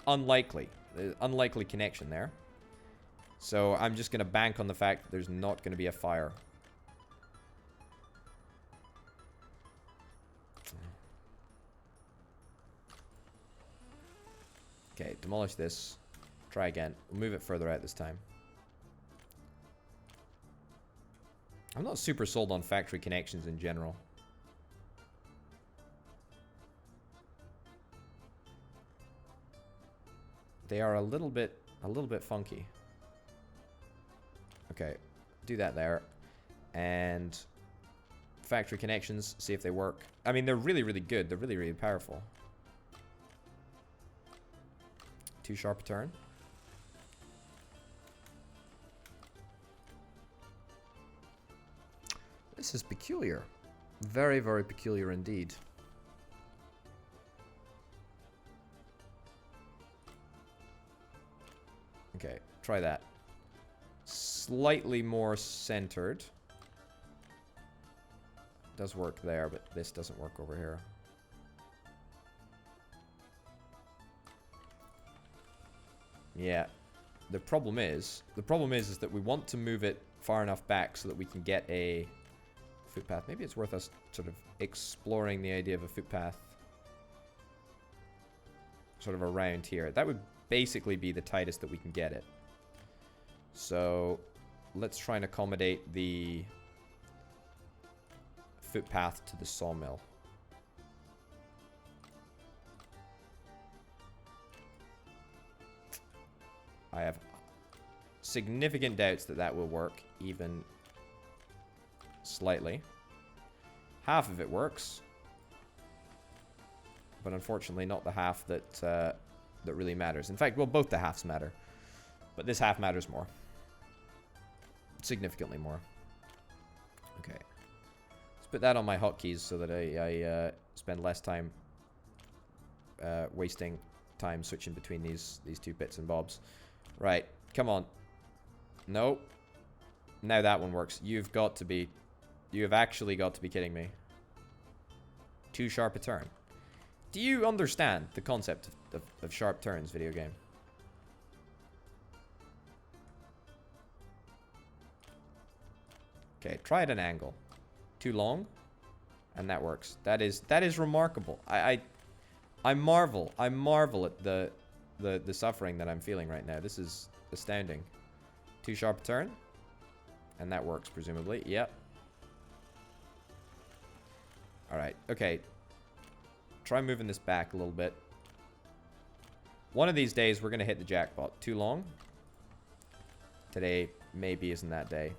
unlikely. Unlikely connection there. So I'm just going to bank on the fact that there's not going to be a fire. Okay, demolish this. Try again. We'll move it further out this time. I'm not super sold on factory connections in general. They are a little bit funky. Okay, do that there. And factory connections, see if they work. I mean, they're really, really good. They're really, really powerful. Too sharp a turn. This is peculiar. Very, very peculiar indeed. Okay, try that. Slightly more centered. Does work there, but this doesn't work over here. Yeah. The problem is that we want to move it far enough back so that we can get a footpath. Maybe it's worth us sort of exploring the idea of a footpath sort of around here. That would basically be the tightest that we can get it. So let's try and accommodate the footpath to the sawmill. I have significant doubts that that will work, even slightly. Half of it works, but unfortunately not the half that that really matters. In fact, well, both the halves matter, but this half matters more. Significantly more. Okay. Let's put that on my hotkeys so that I spend less time wasting time switching between these two bits and bobs. Right. Come on. Nope. Now that one works. You have actually got to be kidding me. Too sharp a turn. Do you understand the concept of sharp turns, video game? Okay, try at an angle. Too long. And that works. That is remarkable. I marvel at the suffering that I'm feeling right now. This is astounding. Too sharp a turn. And that works, presumably. Yep. Alright, okay. Try moving this back a little bit. One of these days, we're going to hit the jackpot. Too long? Today maybe isn't that day.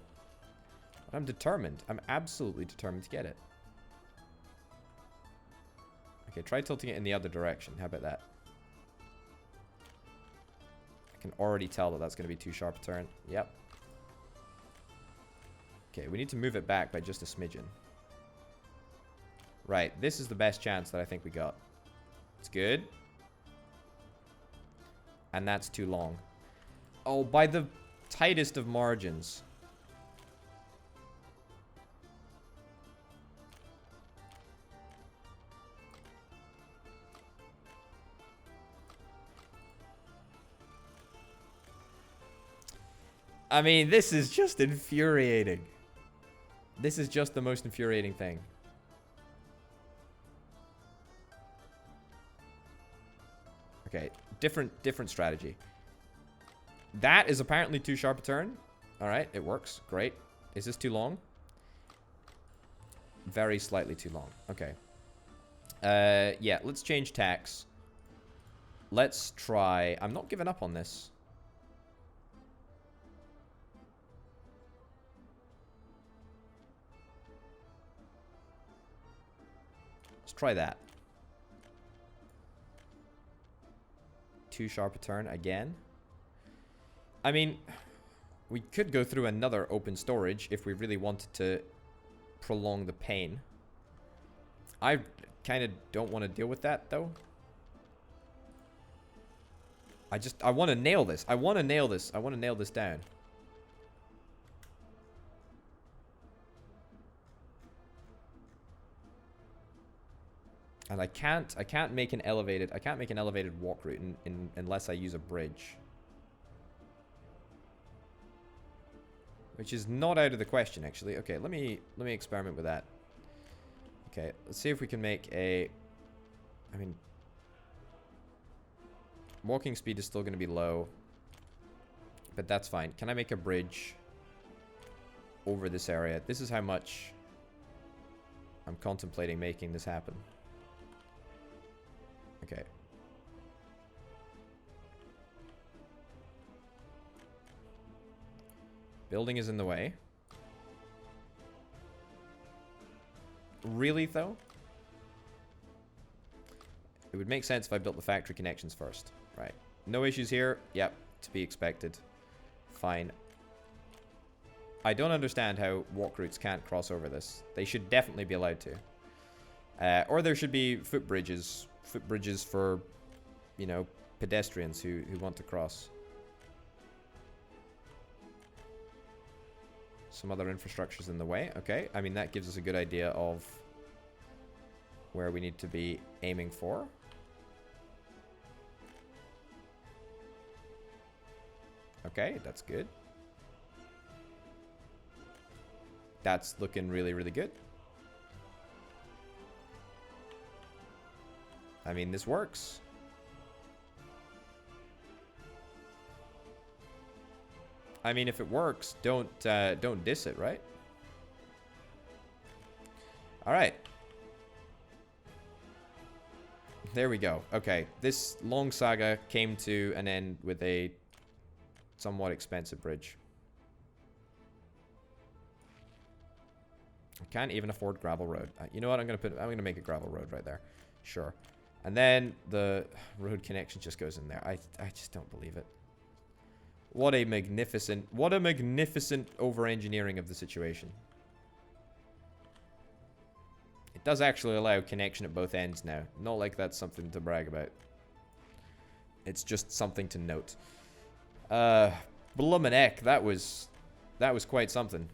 But I'm determined. I'm absolutely determined to get it. Okay, try tilting it in the other direction. How about that? I can already tell that that's going to be too sharp a turn. Yep. Okay, we need to move it back by just a smidgen. Right, this is the best chance that I think we got. It's good. And that's too long. Oh, by the tightest of margins. I mean, this is just infuriating. This is just the most infuriating thing. Okay, different strategy. That is apparently too sharp a turn. Alright, it works. Great. Is this too long? Very slightly too long. Okay. Yeah, let's change tacks. Let's try... I'm not giving up on this. Let's try that. Too sharp a turn again. I mean, we could go through another open storage if we really wanted to prolong the pain. I kind of don't want to deal with that, though. I want to nail this. I want to nail this. I want to nail this down. And I can't make an elevated walk route unless I use a bridge. Which is not out of the question, actually. Okay, let me experiment with that. Okay, let's see if we can make a... I mean... Walking speed is still going to be low. But that's fine. Can I make a bridge over this area? This is how much I'm contemplating making this happen. Okay. Building is in the way. Really, though? It would make sense if I built the factory connections first. Right. No issues here. Yep. To be expected. Fine. I don't understand how walk routes can't cross over this. They should definitely be allowed to. Or there should be footbridges. Footbridges for, you know, pedestrians who want to cross. Some other infrastructure's in the way. Okay. I mean, that gives us a good idea of where we need to be aiming for. Okay, that's good. That's looking really, really good. I mean, this works. I mean, if it works, don't diss it, right? All right. There we go. Okay, this long saga came to an end with a somewhat expensive bridge. I can't even afford gravel road. You know what? I'm gonna make a gravel road right there. Sure. And then the road connection just goes in there. I just don't believe it. What a magnificent over-engineering of the situation. It does actually allow connection at both ends now. Not like that's something to brag about. It's just something to note. Bloomin' heck, that was quite something.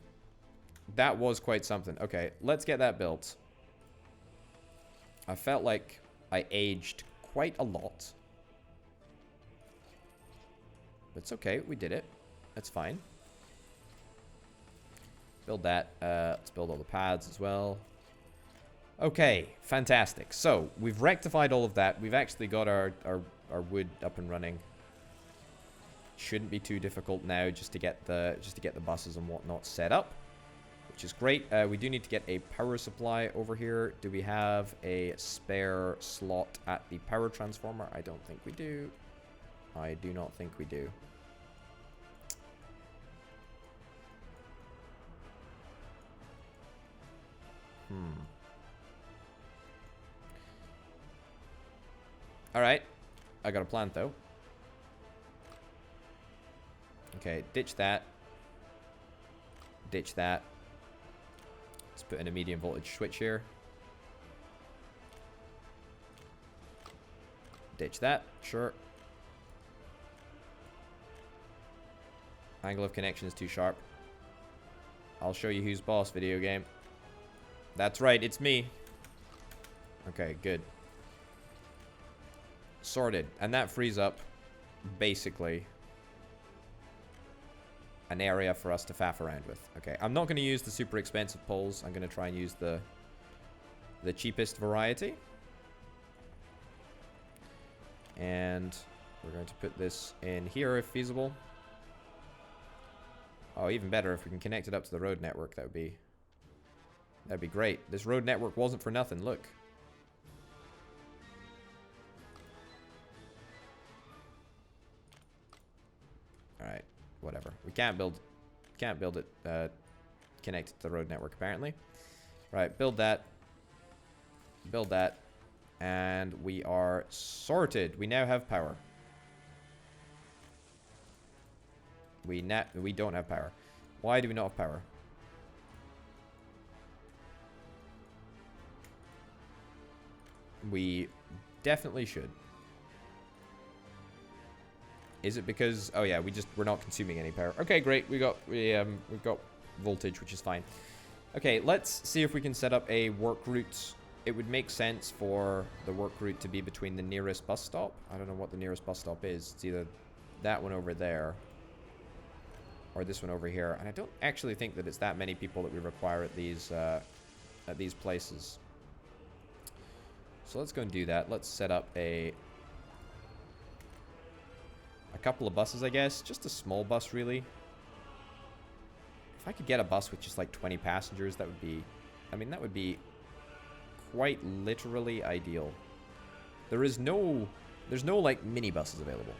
That was quite something. Okay, let's get that built. I felt like I aged quite a lot. But it's okay, we did it. That's fine. Build that. Let's build all the pads as well. Okay, fantastic. So, we've rectified all of that. We've actually got our wood up and running. Shouldn't be too difficult now just to get the buses and whatnot set up, which is great. We do need to get a power supply over here. Do we have a spare slot at the power transformer? I don't think we do. I do not think we do. Alright. I got a plan, though. Okay, ditch that. Ditch that. Let's put in a medium voltage switch here. Ditch that. Sure. Angle of connection is too sharp. I'll show you who's boss, video game. That's right, it's me. Okay, good. Sorted. And that frees up, basically, an area for us to faff around with. Okay, I'm not going to use the super expensive poles. I'm going to try and use the cheapest variety. And we're going to put this in here if feasible. Oh, even better if we can connect it up to the road network. That'd be great. This road network wasn't for nothing. Look. All right, whatever. We can't build it connected to the road network apparently. Right, build that, and we are sorted. We now have power. We don't have power. Why do we not have power? We definitely should. Is it because... Oh yeah, we're not consuming any power. Okay, great. We've got voltage, which is fine. Okay, let's see if we can set up a work route. It would make sense for the work route to be between the nearest bus stop. I don't know what the nearest bus stop is. It's either that one over there or this one over here. And I don't actually think that it's that many people that we require at these places. So let's go and do that. Let's set up a couple of buses, I guess. Just a small bus, really. If I could get a bus with just like 20 passengers, that would be... I mean, that would be quite literally ideal. There's no like mini buses available.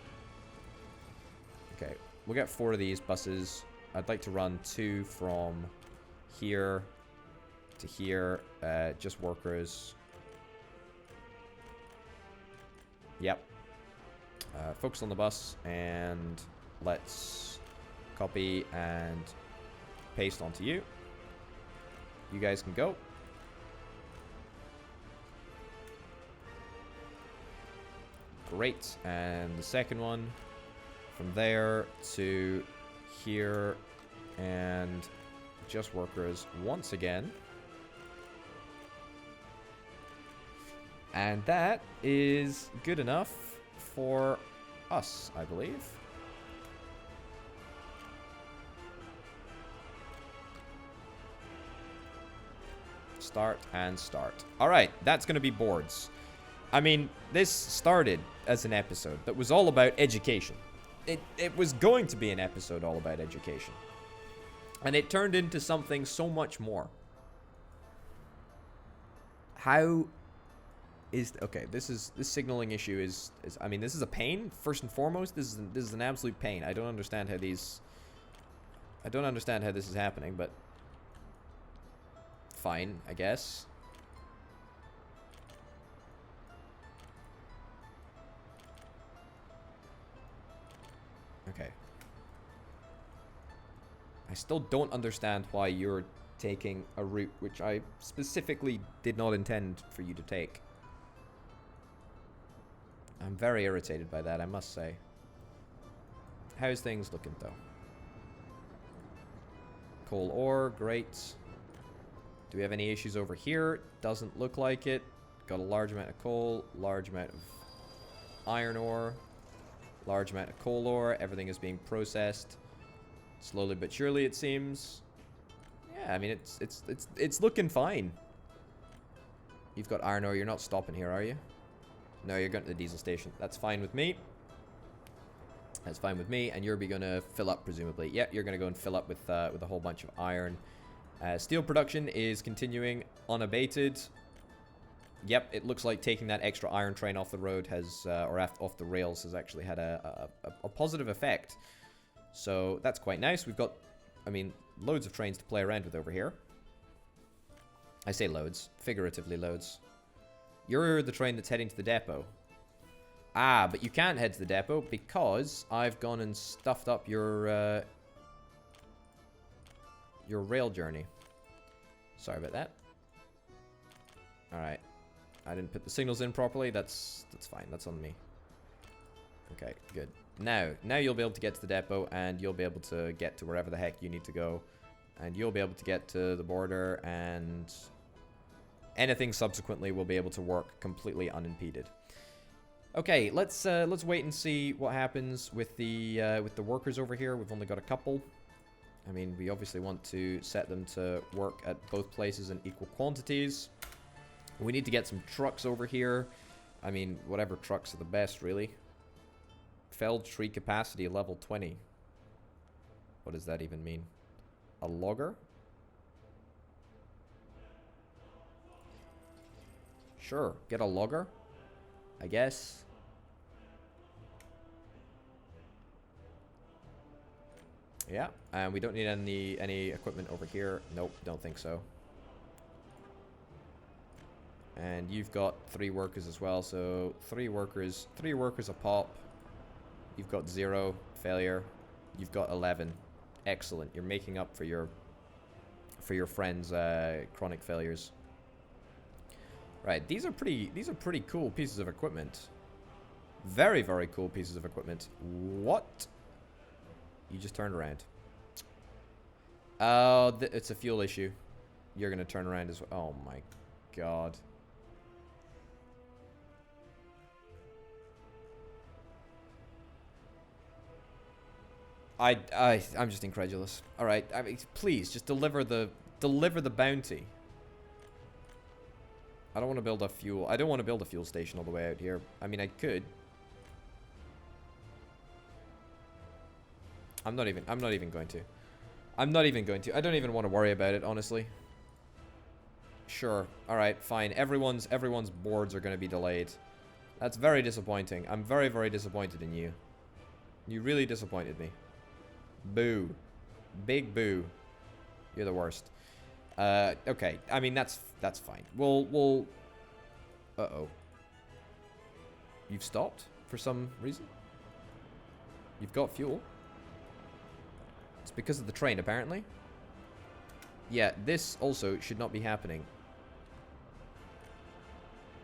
Okay, we'll get 4 of these buses. I'd like to run 2 from here to here. Just workers. Yep. Focus on the bus, and let's copy and paste onto you. You guys can go. Great. And the second one from there to here, and just workers once again. And that is good enough for us, I believe. Start and start. Alright, that's going to be boards. I mean, this started as an episode that was all about education. It was going to be an episode all about education. And it turned into something so much more. How... okay, this signaling issue is I mean, this is a pain first and foremost. This is an absolute pain. I don't understand how this is happening, but fine, I guess. Okay. I still don't understand why you're taking a route which I specifically did not intend for you to take. I'm very irritated by that, I must say. How's things looking, though? Coal ore, great. Do we have any issues over here? Doesn't look like it. Got a large amount of coal, large amount of iron ore, large amount of coal ore. Everything is being processed. Slowly but surely, it seems. Yeah, Yeah, I mean, it's looking fine. You've got iron ore. You're not stopping here, are you? No, you're going to the diesel station. That's fine with me. That's fine with me. And you're going to fill up, presumably. Yeah, you're going to go and fill up with a whole bunch of iron. Steel production is continuing unabated. Yep, it looks like taking that extra iron train off the road has, or off the rails, has actually had a positive effect. So that's quite nice. We've got, I mean, loads of trains to play around with over here. I say loads, figuratively loads. You're the train that's heading to the depot. Ah, but you can't head to the depot because I've gone and stuffed up your rail journey. Sorry about that. Alright. I didn't put the signals in properly. That's fine. That's on me. Okay, good. Now you'll be able to get to the depot, and you'll be able to get to wherever the heck you need to go. And you'll be able to get to the border, and anything subsequently will be able to work completely unimpeded. Okay, let's wait and see what happens with the workers over here. We've only got a couple. I mean, we obviously want to set them to work at both places in equal quantities. We need to get some trucks over here. I mean, whatever trucks are the best, really. Felled tree capacity, level 20. What does that even mean? A logger? Sure, get a logger, I guess. Yeah, and we don't need any equipment over here. Nope, don't think so. And you've got 3 workers as well, so 3 workers a pop. You've got 0 failure. You've got 11. Excellent. You're making up for your friends' chronic failures. Right, these are pretty cool pieces of equipment. Very, very cool pieces of equipment. What? You just turned around. Oh, it's a fuel issue. You're gonna turn around as well. Oh my god. I'm just incredulous. All right, I mean, please just deliver the bounty. I don't want to build a fuel. I don't want to build a fuel station all the way out here. I mean, I could. I'm not even going to. I'm not even going to. I don't even want to worry about it, honestly. Sure. All right, fine. Everyone's boards are going to be delayed. That's very disappointing. I'm very, very disappointed in you. You really disappointed me. Boo. Big boo. You're the worst. Okay. I mean, that's fine. We'll uh-oh. You've stopped for some reason? You've got fuel? It's because of the train, apparently. Yeah, this also should not be happening.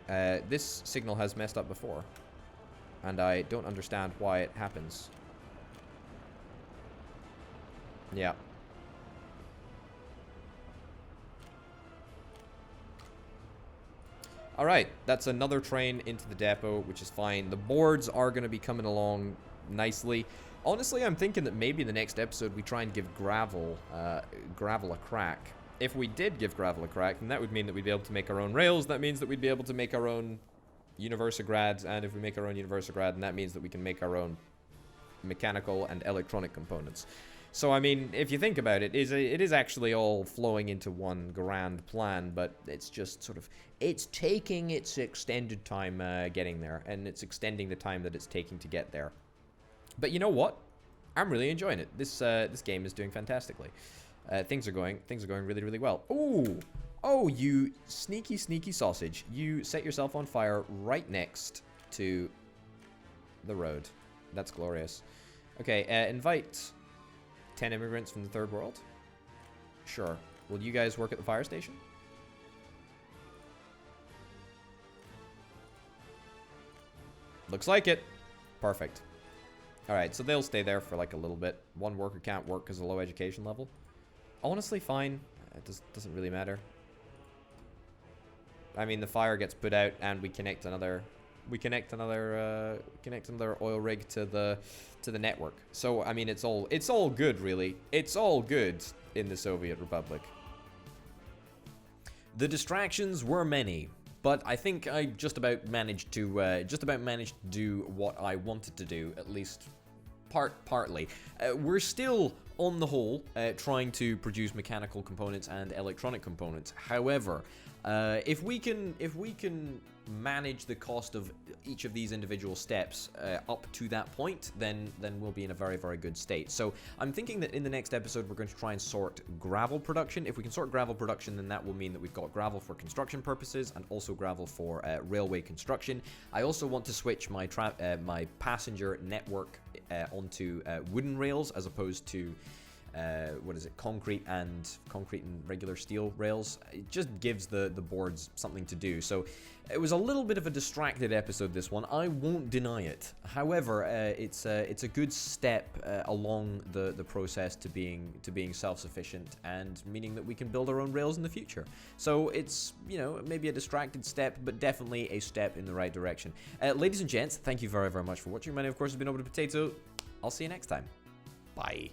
This signal has messed up before. And I don't understand why it happens. Yeah. Alright, that's another train into the depot, which is fine. The boards are going to be coming along nicely. Honestly, I'm thinking that maybe the next episode we try and give gravel a crack. If we did give gravel a crack, then that would mean that we'd be able to make our own rails. That means that we'd be able to make our own Universigrads, and if we make our own Universigrad, then that means that we can make our own mechanical and electronic components. So, I mean, if you think about it, it is actually all flowing into one grand plan, but it's just sort of, it's taking its extended time getting there, and it's extending the time that it's taking to get there. But you know what? I'm really enjoying it. This game is doing fantastically. Things are going really, really well. Ooh! Oh, you sneaky, sneaky sausage. You set yourself on fire right next to the road. That's glorious. Okay, invite 10 immigrants from the third world. Sure. Will you guys work at the fire station? Looks like it. Perfect. Alright, so they'll stay there for like a little bit. One worker can't work because of low education level. Honestly, fine. It doesn't really matter. I mean, the fire gets put out and we connect another oil rig to the network. So I mean, it's all good, really. It's all good in the Soviet Republic. The distractions were many, but I think I just about managed to do what I wanted to do, at least partly. We're still, on the whole, trying to produce mechanical components and electronic components. However, if we can manage the cost of each of these individual steps up to that point, then we'll be in a very, very good state. So I'm thinking that in the next episode we're going to try and sort gravel production. If we can sort gravel production, then that will mean that we've got gravel for construction purposes and also gravel for railway construction. I also want to switch my passenger network onto wooden rails as opposed to concrete and regular steel rails. It just gives the boards something to do. So it was a little bit of a distracted episode, this one, I won't deny it. However, it's a good step along the process to being self-sufficient, and meaning that we can build our own rails in the future. So it's, you know, maybe a distracted step, but definitely a step in the right direction. Ladies and gents, thank you very, very much for watching. My name, of course, has been Over the Potato. I'll see you next time. Bye.